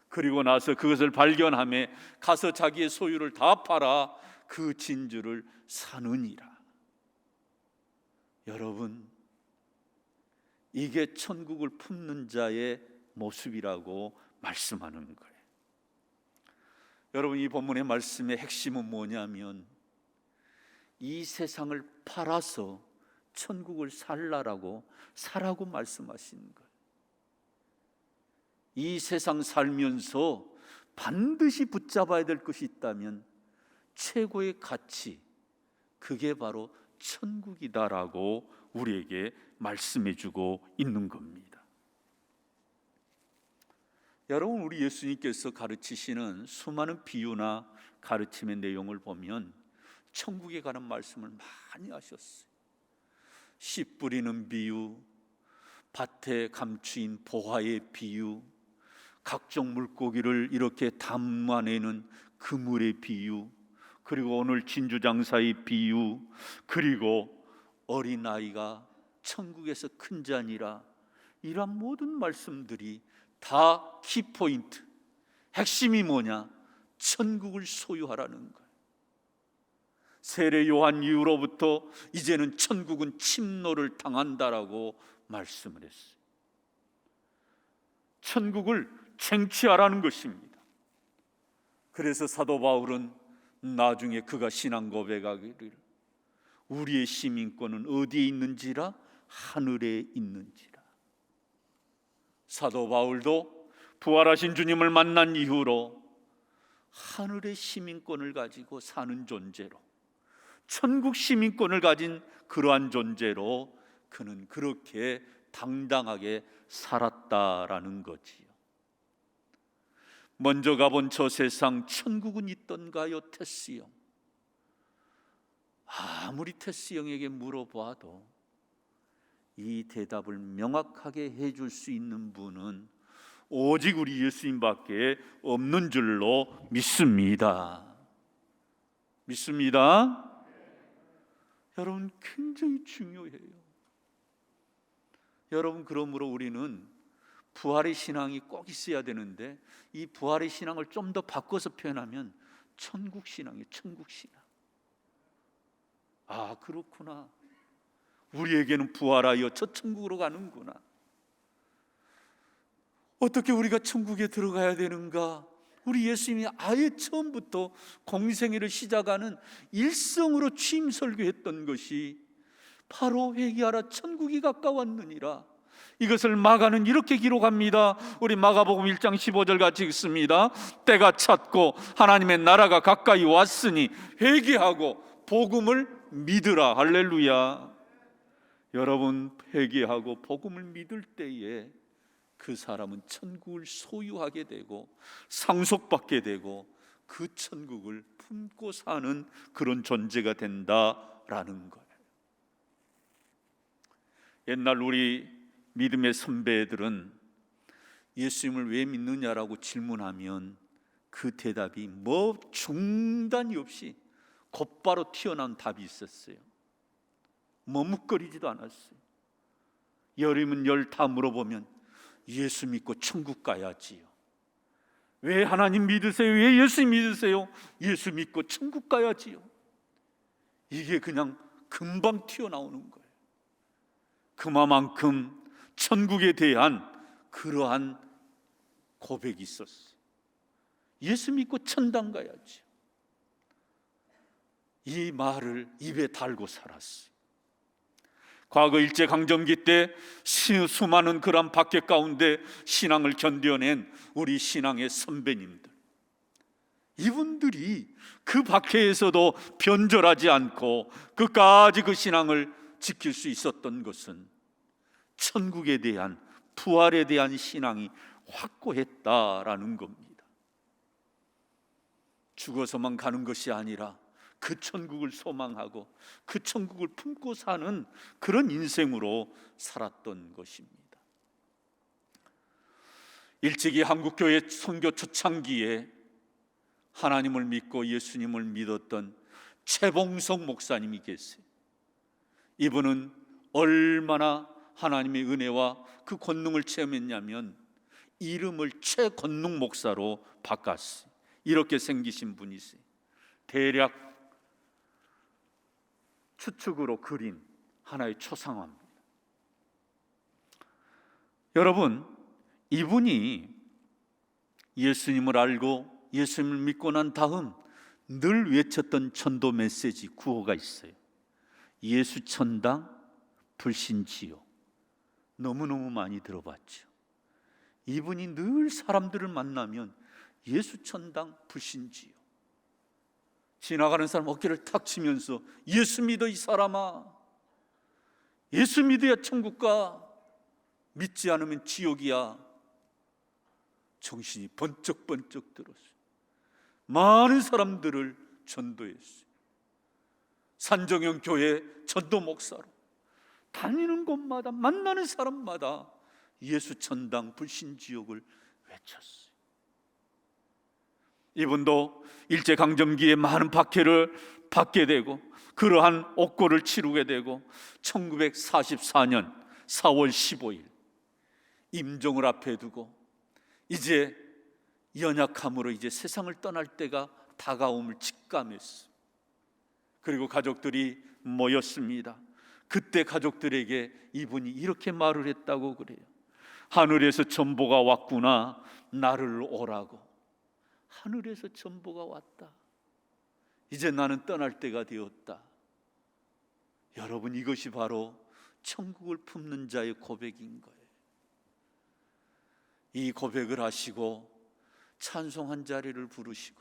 그리고 나서 그것을 발견하며 가서 자기의 소유를 다 팔아 그 진주를 사느니라. 여러분, 이게 천국을 품는 자의 모습이라고 말씀하는 거예요. 여러분, 이 본문의 말씀의 핵심은 뭐냐면 이 세상을 팔아서 천국을 사라고 말씀하시는 거예요. 이 세상 살면서 반드시 붙잡아야 될 것이 있다면 최고의 가치, 그게 바로 천국이다라고 우리에게 말씀해 주고 있는 겁니다. 여러분, 우리 예수님께서 가르치시는 수많은 비유나 가르침의 내용을 보면 천국에 관한 말씀을 많이 하셨어요. 씨 뿌리는 비유, 밭에 감추인 보화의 비유, 각종 물고기를 이렇게 담아내는 그물의 비유, 그리고 오늘 진주장사의 비유, 그리고 어린아이가 천국에서 큰 자니라, 이러한 모든 말씀들이 다 키포인트, 핵심이 뭐냐? 천국을 소유하라는 거예요. 세례 요한 이후로부터 이제는 천국은 침노를 당한다라고 말씀을 했어요. 천국을 쟁취하라는 것입니다. 그래서 사도 바울은 나중에 그가 신앙 고백하기를 우리의 시민권은 어디에 있는지라? 하늘에 있는지라. 사도 바울도 부활하신 주님을 만난 이후로 하늘의 시민권을 가지고 사는 존재로, 천국 시민권을 가진 그러한 존재로 그는 그렇게 당당하게 살았다라는 거지요. 먼저 가본 저 세상 천국은 있던가요, 테스 형? 아무리 테스 형에게 물어봐도 이 대답을 명확하게 해줄 수 있는 분은 오직 우리 예수님밖에 없는 줄로 믿습니다. 믿습니다. 여러분, 굉장히 중요해요. 여러분, 그러므로 우리는 부활의 신앙이 꼭 있어야 되는데 이 부활의 신앙을 좀 더 바꿔서 표현하면 천국 신앙이에요. 천국 신앙. 아, 그렇구나. 우리에게는 부활하여 저 천국으로 가는구나. 어떻게 우리가 천국에 들어가야 되는가? 우리 예수님이 아예 처음부터 공생애를 시작하는 일성으로 취임 설교했던 것이 바로 회개하라 천국이 가까웠느니라. 이것을 마가는 이렇게 기록합니다. 우리 마가복음 1장 15절 같이 읽습니다. 때가 찼고 하나님의 나라가 가까이 왔으니 회개하고 복음을 믿으라. 할렐루야. 여러분, 회개하고 복음을 믿을 때에 그 사람은 천국을 소유하게 되고 상속받게 되고 그 천국을 품고 사는 그런 존재가 된다라는 거예요. 옛날 우리 믿음의 선배들은 예수님을 왜 믿느냐라고 질문하면 그 대답이 뭐 중단이 없이 곧바로 튀어나온 답이 있었어요. 머뭇거리지도 않았어요. 열이면 열 다 물어보면 예수 믿고 천국 가야지요. 왜 하나님 믿으세요? 왜 예수 믿으세요? 예수 믿고 천국 가야지요. 이게 그냥 금방 튀어나오는 거예요. 그만큼 천국에 대한 그러한 고백이 있었어요. 예수 믿고 천당 가야지. 이 말을 입에 달고 살았어요. 과거 일제강점기 때 수많은 그런 박해 가운데 신앙을 견뎌낸 우리 신앙의 선배님들, 이분들이 그 박해에서도 변절하지 않고 끝까지 그 신앙을 지킬 수 있었던 것은 천국에 대한, 부활에 대한 신앙이 확고했다라는 겁니다. 죽어서만 가는 것이 아니라 그 천국을 소망하고 그 천국을 품고 사는 그런 인생으로 살았던 것입니다. 일찍이 한국교회 선교 초창기에 하나님을 믿고 예수님을 믿었던 최봉석 목사님이 계세요. 이분은 얼마나 하나님의 은혜와 그 권능을 체험했냐면 이름을 최권능 목사로 바꿨어요. 이렇게 생기신 분이세요. 대략 추측으로 그린 하나의 초상화입니다. 여러분, 이분이 예수님을 알고 예수님을 믿고 난 다음 늘 외쳤던 전도 메시지 구호가 있어요. 예수 천당, 불신 지옥. 너무너무 많이 들어봤죠. 이분이 늘 사람들을 만나면 예수 천당, 불신 지옥. 지나가는 사람 어깨를 탁 치면서 예수 믿어 이 사람아, 예수 믿어야 천국 가, 믿지 않으면 지옥이야. 정신이 번쩍번쩍 들었어요. 많은 사람들을 전도했어요. 산정형 교회 전도 목사로 다니는 곳마다 만나는 사람마다 예수 천당, 불신 지옥을 외쳤어요. 이분도 일제강점기에 많은 박해를 받게 되고 그러한 옥고를 치르게 되고 1944년 4월 15일 임종을 앞에 두고 이제 연약함으로 이제 세상을 떠날 때가 다가옴을 직감했어요. 그리고 가족들이 모였습니다. 그때 가족들에게 이분이 이렇게 말을 했다고 그래요. 하늘에서 전보가 왔구나, 나를 오라고. 하늘에서 전보가 왔다. 이제 나는 떠날 때가 되었다. 여러분, 이것이 바로 천국을 품는 자의 고백인 거예요. 이 고백을 하시고 찬송한 자리를 부르시고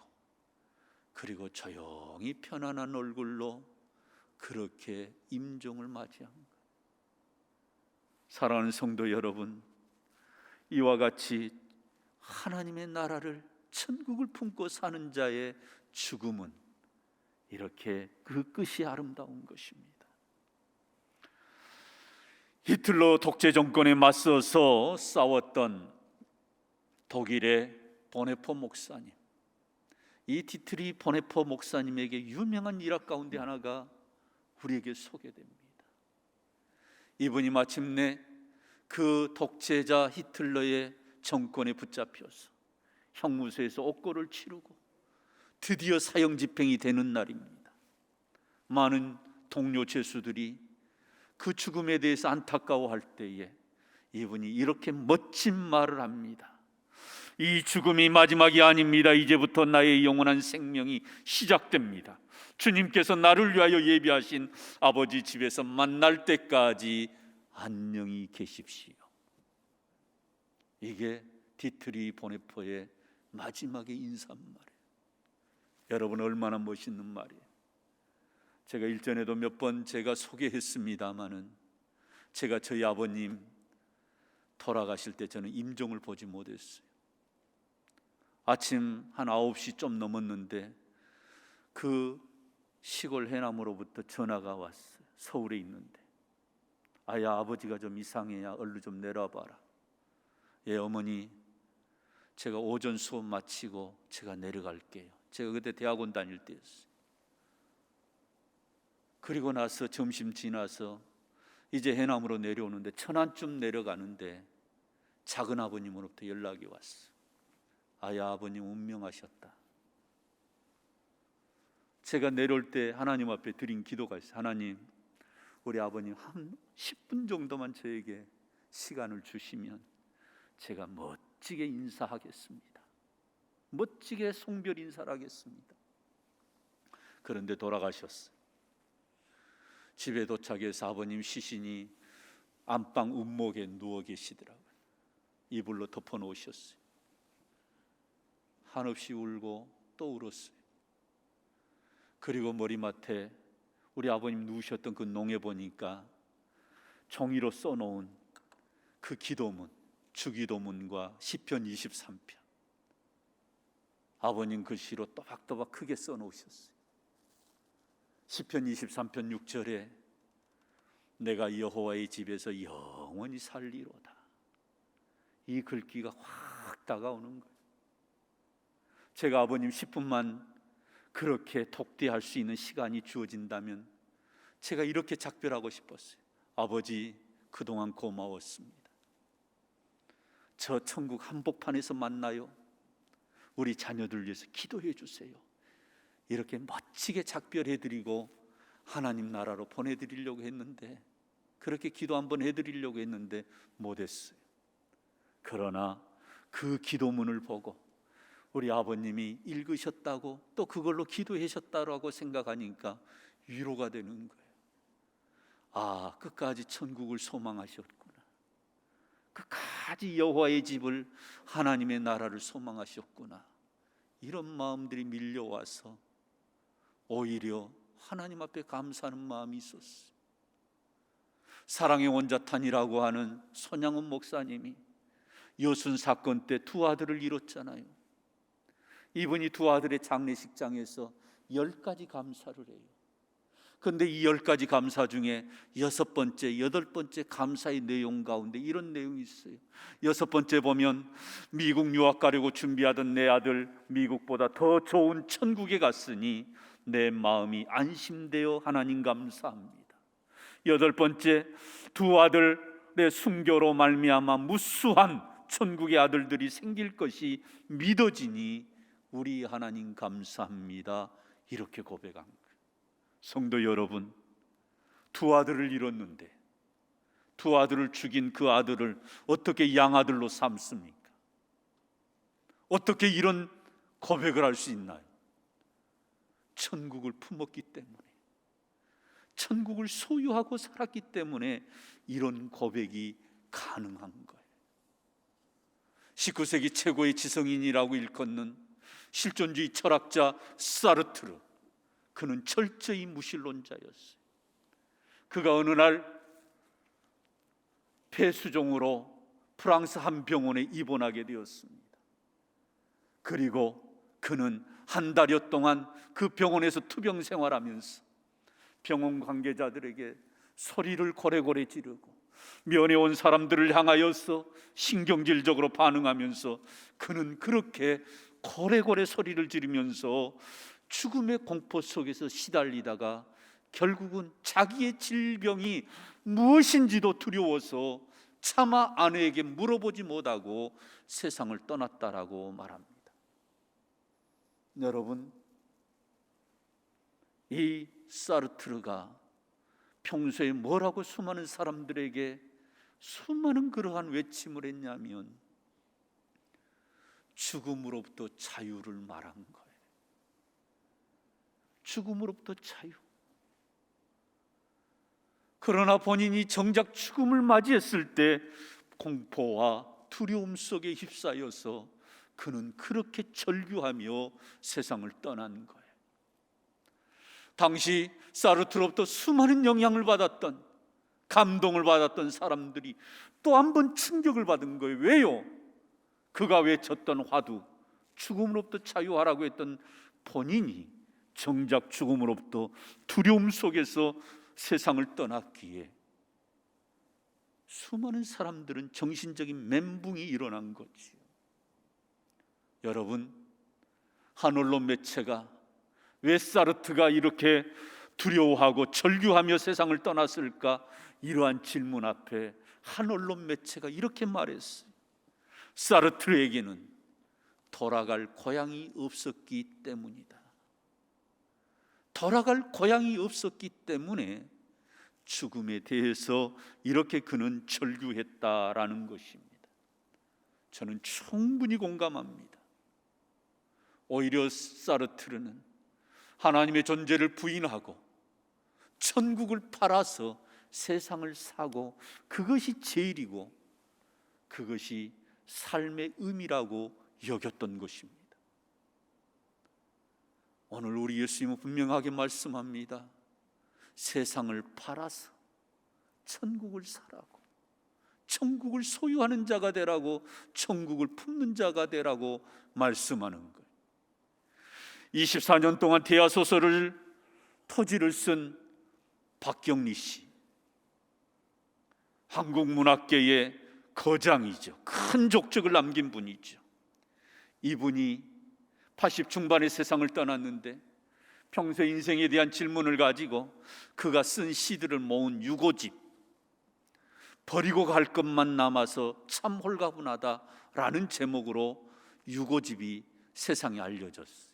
그리고 조용히 편안한 얼굴로 그렇게 임종을 맞이한 거예요. 사랑하는 성도 여러분, 이와 같이 하나님의 나라를, 천국을 품고 사는 자의 죽음은 이렇게 그 끝이 아름다운 것입니다. 히틀러 독재 정권에 맞서서 싸웠던 독일의 보네포 목사님, 이 디트리 보네포 목사님에게 유명한 일화 가운데 하나가 우리에게 소개됩니다. 이분이 마침내 그 독재자 히틀러의 정권에 붙잡혀서 형무소에서 옥고를 치르고 드디어 사형 집행이 되는 날입니다. 많은 동료 죄수들이 그 죽음에 대해서 안타까워할 때에 이분이 이렇게 멋진 말을 합니다. 이 죽음이 마지막이 아닙니다. 이제부터 나의 영원한 생명이 시작됩니다. 주님께서 나를 위하여 예비하신 아버지 집에서 만날 때까지 안녕히 계십시오. 이게 디트리 보네포의 마지막의 인사말이에요. 여러분, 얼마나 멋있는 말이에요. 제가 일전에도 몇 번 제가 소개했습니다마는 제가 저희 아버님 돌아가실 때 저는 임종을 보지 못했어요. 아침 한 9시 좀 넘었는데 그 시골 해남으로부터 전화가 왔어요. 서울에 있는데, 아야, 아버지가 좀 이상해야 얼른 좀 내려와봐라. 예, 어머니, 제가 오전 수업 마치고 제가 내려갈게요. 제가 그때 대학원 다닐 때였어요. 그리고 나서 점심 지나서 이제 해남으로 내려오는데 천안쯤 내려가는데 작은 아버님으로부터 연락이 왔어. 아야, 아버님 운명하셨다. 제가 내려올 때 하나님 앞에 드린 기도가 있어요. 하나님, 우리 아버님 한 10분 정도만 저에게 시간을 주시면 제가 멋지게 인사하겠습니다. 멋지게 송별 인사를 하겠습니다. 그런데 돌아가셨어요. 집에 도착해서 아버님 시신이 안방 운목에 누워 계시더라고요. 이불로 덮어 놓으셨어요. 한없이 울고 또 울었어요. 그리고 머리맡에 우리 아버님 누우셨던 그 농에 보니까 종이로 써놓은 그 기도문, 주기도문과 시편 23편, 아버님 글씨로 또박또박 크게 써놓으셨어요. 시편 23편 6절에 내가 여호와의 집에서 영원히 살리로다. 이 글귀가 확 다가오는 거예요. 제가 아버님 10분만 그렇게 독대할 수 있는 시간이 주어진다면 제가 이렇게 작별하고 싶었어요. 아버지, 그동안 고마웠습니다. 저 천국 한복판에서 만나요. 우리 자녀들 위해서 기도해 주세요. 이렇게 멋지게 작별해드리고 하나님 나라로 보내드리려고 했는데, 그렇게 기도 한번 해드리려고 했는데 못했어요. 그러나 그 기도문을 보고 우리 아버님이 읽으셨다고 또 그걸로 기도하셨다고 생각하니까 위로가 되는 거예요. 아, 끝까지 천국을 소망하셨구나. 끝까지 여호와의 집을, 하나님의 나라를 소망하셨구나. 이런 마음들이 밀려와서 오히려 하나님 앞에 감사하는 마음이 있었어요. 사랑의 원자탄이라고 하는 손양훈 목사님이 여순 사건 때 두 아들을 잃었잖아요. 이분이 두 아들의 장례식장에서 10가지 감사를 해요. 그런데 이 10가지 감사 중에 6번째, 8번째 감사의 내용 가운데 이런 내용이 있어요. 6번째 보면, 미국 유학 가려고 준비하던 내 아들 미국보다 더 좋은 천국에 갔으니 내 마음이 안심되어 하나님 감사합니다. 8번째, 두 아들의 순교로 말미암아 무수한 천국의 아들들이 생길 것이 믿어지니 우리 하나님 감사합니다. 이렇게 고백한 거예요. 성도 여러분, 두 아들을 잃었는데 두 아들을 죽인 그 아들을 어떻게 양아들로 삼습니까? 어떻게 이런 고백을 할 수 있나요? 천국을 품었기 때문에, 천국을 소유하고 살았기 때문에 이런 고백이 가능한 거예요. 19세기 최고의 지성인이라고 일컫는 실존주의 철학자 사르트르, 그는 철저히 무신론자였어요. 그가 어느 날 폐수종으로 프랑스 한 병원에 입원하게 되었습니다. 그리고 그는 한 달여 동안 그 병원에서 투병 생활하면서 병원 관계자들에게 소리를 고래고래 지르고 면회 온 사람들을 향하여서 신경질적으로 반응하면서 그는 그렇게 고래고래 소리를 지르면서 죽음의 공포 속에서 시달리다가 결국은 자기의 질병이 무엇인지도 두려워서 차마 아내에게 물어보지 못하고 세상을 떠났다라고 말합니다. 여러분, 이 사르트르가 평소에 뭐라고 수많은 사람들에게 수많은 그러한 외침을 했냐면, 죽음으로부터 자유를 말한 거예요. 죽음으로부터 자유. 그러나 본인이 정작 죽음을 맞이했을 때 공포와 두려움 속에 휩싸여서 그는 그렇게 절규하며 세상을 떠난 거예요. 당시 사르트로부터 수많은 영향을 받았던, 감동을 받았던 사람들이 또 한 번 충격을 받은 거예요. 왜요? 그가 외쳤던 화두, 죽음으로부터 자유하라고 했던 본인이 정작 죽음으로부터 두려움 속에서 세상을 떠났기에 수많은 사람들은 정신적인 멘붕이 일어난 거지요. 여러분, 한 언론 매체가 왜 사르트가 이렇게 두려워하고 절규하며 세상을 떠났을까? 이러한 질문 앞에 한 언론 매체가 이렇게 말했어요. 사르트르에게는 돌아갈 고향이 없었기 때문이다. 돌아갈 고향이 없었기 때문에 죽음에 대해서 이렇게 그는 절규했다라는 것입니다. 저는 충분히 공감합니다. 오히려 사르트르는 하나님의 존재를 부인하고 천국을 팔아서 세상을 사고 그것이 제일이고 그것이 삶의 의미라고 여겼던 것입니다. 오늘 우리 예수님은 분명하게 말씀합니다. 세상을 팔아서 천국을 사라고, 천국을 소유하는 자가 되라고, 천국을 품는 자가 되라고 말씀하는 거예요. 24년 동안 대하소설을 토지를 쓴 박경리 씨, 한국 문학계의 거장이죠. 큰 족적을 남긴 분이죠. 이분이 80 중반에 세상을 떠났는데 평소 인생에 대한 질문을 가지고 그가 쓴 시들을 모은 유고집, 버리고 갈 것만 남아서 참 홀가분하다라는 제목으로 유고집이 세상에 알려졌어요.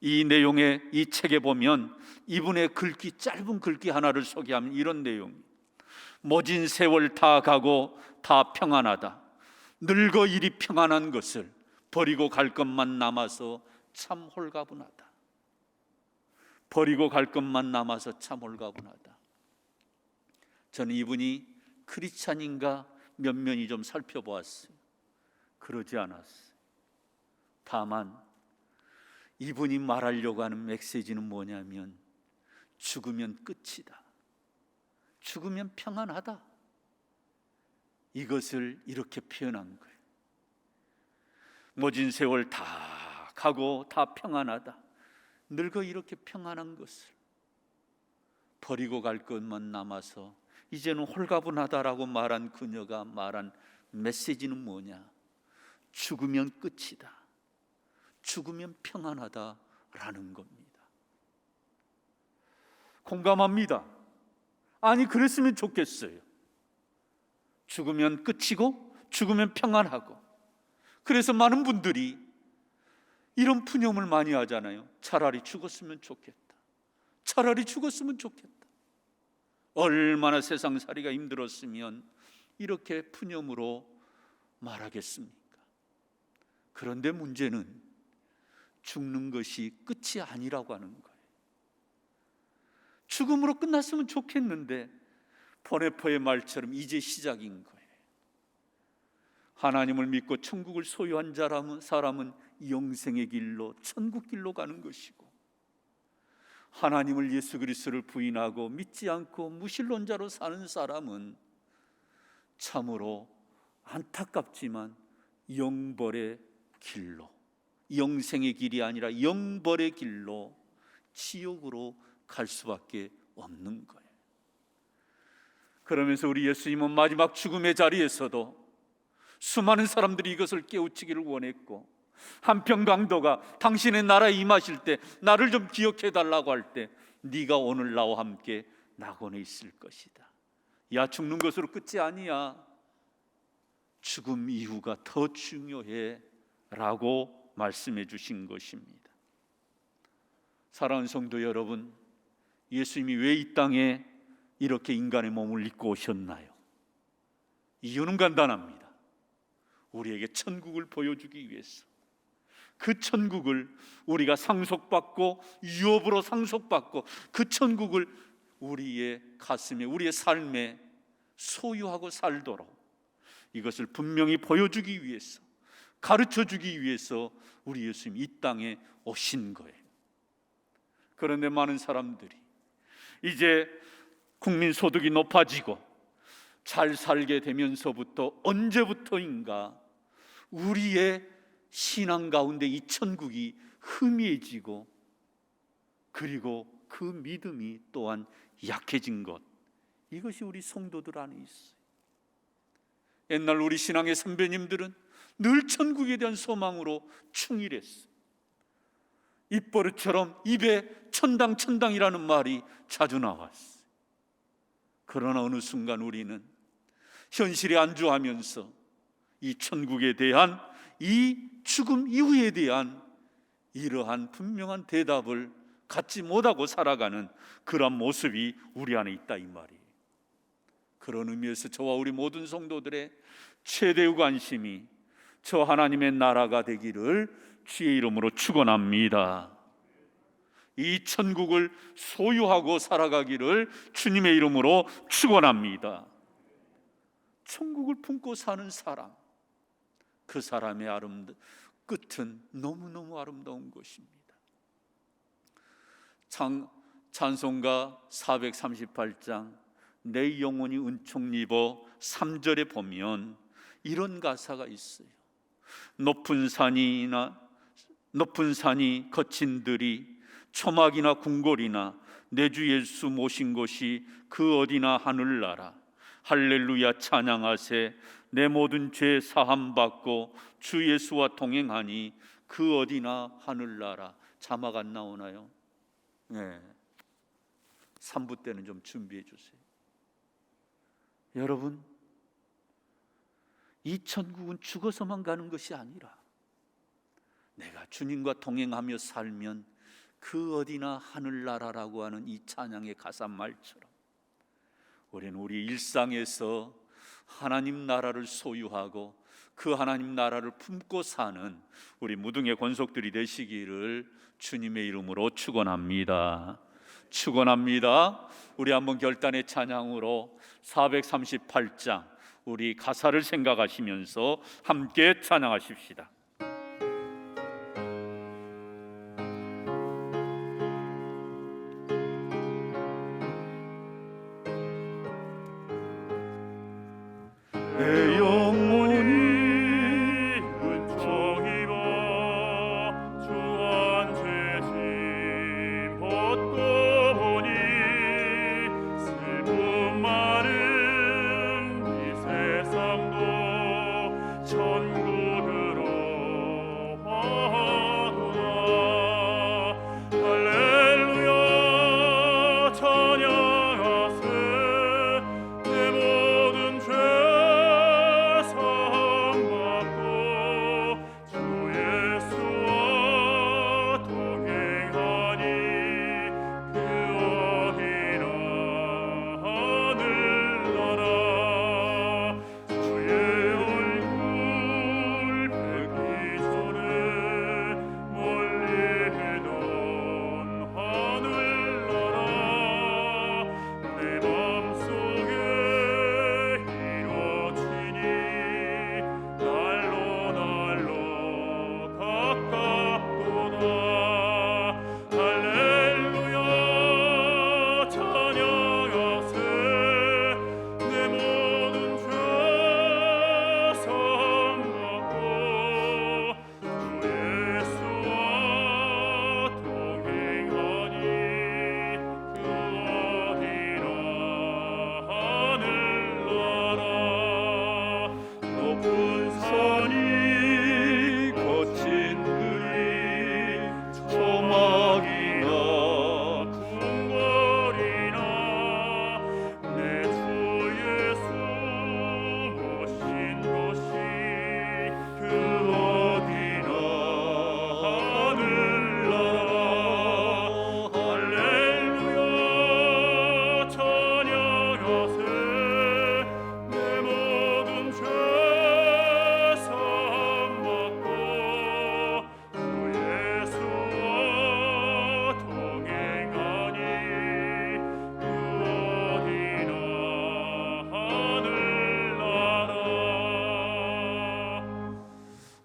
이 내용의 이 책에 보면 이분의 글귀, 짧은 글귀 하나를 소개하면 이런 내용입니다. 모진 세월 다 가고 다 평안하다. 늙어 이리 평안한 것을 버리고 갈 것만 남아서 참 홀가분하다. 버리고 갈 것만 남아서 참 홀가분하다. 저는 이분이 크리스찬인가 면면이 좀 살펴보았어요. 그러지 않았어요. 다만 이분이 말하려고 하는 메시지는 뭐냐면 죽으면 끝이다. 죽으면 평안하다. 이것을 이렇게 표현한 거예요. 모진 세월 다 가고 다 평안하다. 늙어 이렇게 평안한 것을 버리고 갈 것만 남아서 이제는 홀가분하다라고 말한 그녀가 말한 메시지는 뭐냐? 죽으면 끝이다. 죽으면 평안하다라는 겁니다. 공감합니다. 아니, 그랬으면 좋겠어요. 죽으면 끝이고 죽으면 평안하고. 그래서 많은 분들이 이런 푸념을 많이 하잖아요. 차라리 죽었으면 좋겠다. 차라리 죽었으면 좋겠다. 얼마나 세상살이가 힘들었으면 이렇게 푸념으로 말하겠습니까? 그런데 문제는 죽는 것이 끝이 아니라고 하는 거예요. 죽음으로 끝났으면 좋겠는데 보네포의 말처럼 이제 시작인 거예요. 하나님을 믿고 천국을 소유한 사람은 영생의 길로, 천국 길로 가는 것이고, 하나님을 예수 그리스도를 부인하고 믿지 않고 무신론자로 사는 사람은 참으로 안타깝지만 영벌의 길로, 영생의 길이 아니라 영벌의 길로, 지옥으로 갈 수밖에 없는 거예요. 그러면서 우리 예수님은 마지막 죽음의 자리에서도 수많은 사람들이 이것을 깨우치기를 원했고, 한편 강도가 당신의 나라에 임하실 때 나를 좀 기억해 달라고 할 때 네가 오늘 나와 함께 낙원에 있을 것이다. 야, 죽는 것으로 끝이 아니야. 죽음 이후가 더 중요해 라고 말씀해 주신 것입니다. 사랑하는 성도 여러분, 예수님이 왜 이 땅에 이렇게 인간의 몸을 입고 오셨나요? 이유는 간단합니다. 우리에게 천국을 보여주기 위해서, 그 천국을 우리가 상속받고 유업으로 상속받고 그 천국을 우리의 가슴에, 우리의 삶에 소유하고 살도록 이것을 분명히 보여주기 위해서, 가르쳐주기 위해서 우리 예수님 이 땅에 오신 거예요. 그런데 많은 사람들이 이제 국민소득이 높아지고 잘 살게 되면서부터, 언제부터인가 우리의 신앙 가운데 이 천국이 희미해지고, 그리고 그 믿음이 또한 약해진 것, 이것이 우리 성도들 안에 있어요. 옛날 우리 신앙의 선배님들은 늘 천국에 대한 소망으로 충일했어요. 입버릇처럼 입에 천당이라는 말이 자주 나왔어요. 그러나 어느 순간 우리는 현실에 안주하면서 이 천국에 대한, 이 죽음 이후에 대한 이러한 분명한 대답을 갖지 못하고 살아가는 그런 모습이 우리 안에 있다, 이 말이에요. 그런 의미에서 저와 우리 모든 성도들의 최대의 관심이 저 하나님의 나라가 되기를 주의 이름으로 축원합니다. 이 천국을 소유하고 살아가기를 주님의 이름으로 축원합니다. 천국을 품고 사는 사람, 그 사람의 끝은 너무너무 아름다운 것입니다. 찬송가 438장 내 영혼이 은총 입어 3절에 보면 이런 가사가 있어요. 높은 산이 거친 들이 초막이나 궁궐이나 내 주 예수 모신 곳이 그 어디나 하늘나라. 할렐루야 찬양하세. 내 모든 죄 사함 받고 주 예수와 동행하니 그 어디나 하늘나라. 자막 안 나오나요? 네. 3부 때는 좀 준비해 주세요. 여러분, 이 천국은 죽어서만 가는 것이 아니라 내가 주님과 동행하며 살면 그 어디나 하늘나라라고 하는 이 찬양의 가사 말처럼 우리는 우리 일상에서 하나님 나라를 소유하고 그 하나님 나라를 품고 사는 우리 무등의 권속들이 되시기를 주님의 이름으로 축원합니다. 축원합니다. 우리 한번 결단의 찬양으로 438장 우리 가사를 생각하시면서 함께 찬양하십시다. 내 영혼이 은총 입어 주 안죄 짐 벗고 보니 슬픔 많은 이 세상도 천국으로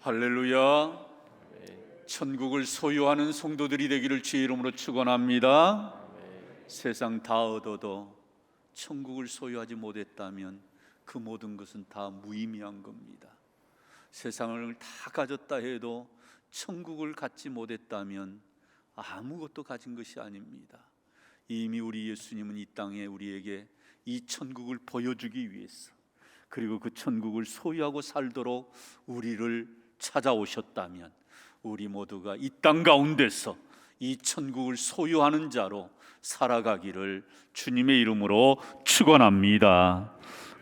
할렐루야. 천국을 소유하는 성도들이 되기를 주의 이름으로 축원합니다. 세상 다 얻어도 천국을 소유하지 못했다면 그 모든 것은 다 무의미한 겁니다. 세상을 다 가졌다 해도 천국을 갖지 못했다면 아무것도 가진 것이 아닙니다. 이미 우리 예수님은 이 땅에 우리에게 이 천국을 보여주기 위해서, 그리고 그 천국을 소유하고 살도록 우리를 찾아오셨다면 우리 모두가 이 땅 가운데서 이 천국을 소유하는 자로 살아가기를 주님의 이름으로 축원합니다.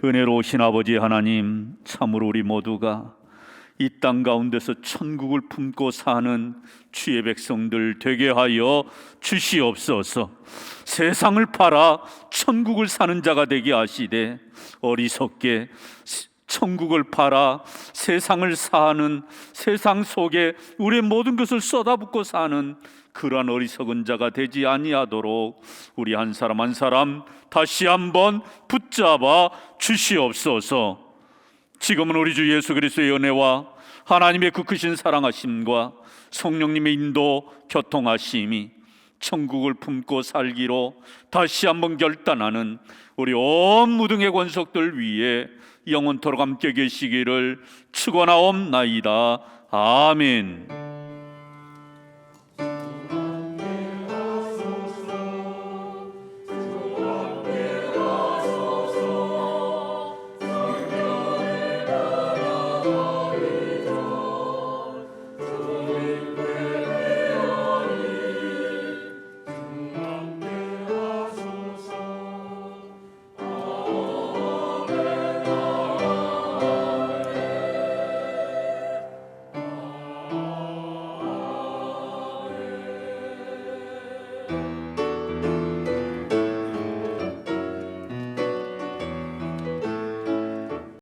은혜로우신 아버지 하나님, 참으로 우리 모두가 이 땅 가운데서 천국을 품고 사는 주의 백성들 되게 하여 주시옵소서. 세상을 팔아 천국을 사는 자가 되게 하시되, 어리석게 천국을 팔아 세상을 사는, 세상 속에 우리의 모든 것을 쏟아붓고 사는 그러한 어리석은 자가 되지 아니하도록 우리 한 사람 한 사람 다시 한번 붙잡아 주시옵소서. 지금은 우리 주 예수 그리스도의 은혜와 하나님의 그 크신 사랑하심과 성령님의 인도 교통하심이 천국을 품고 살기로 다시 한번 결단하는 우리 온 무등의 권속들 위에 영원토록 함께 계시기를 축원하옵나이다. 아멘.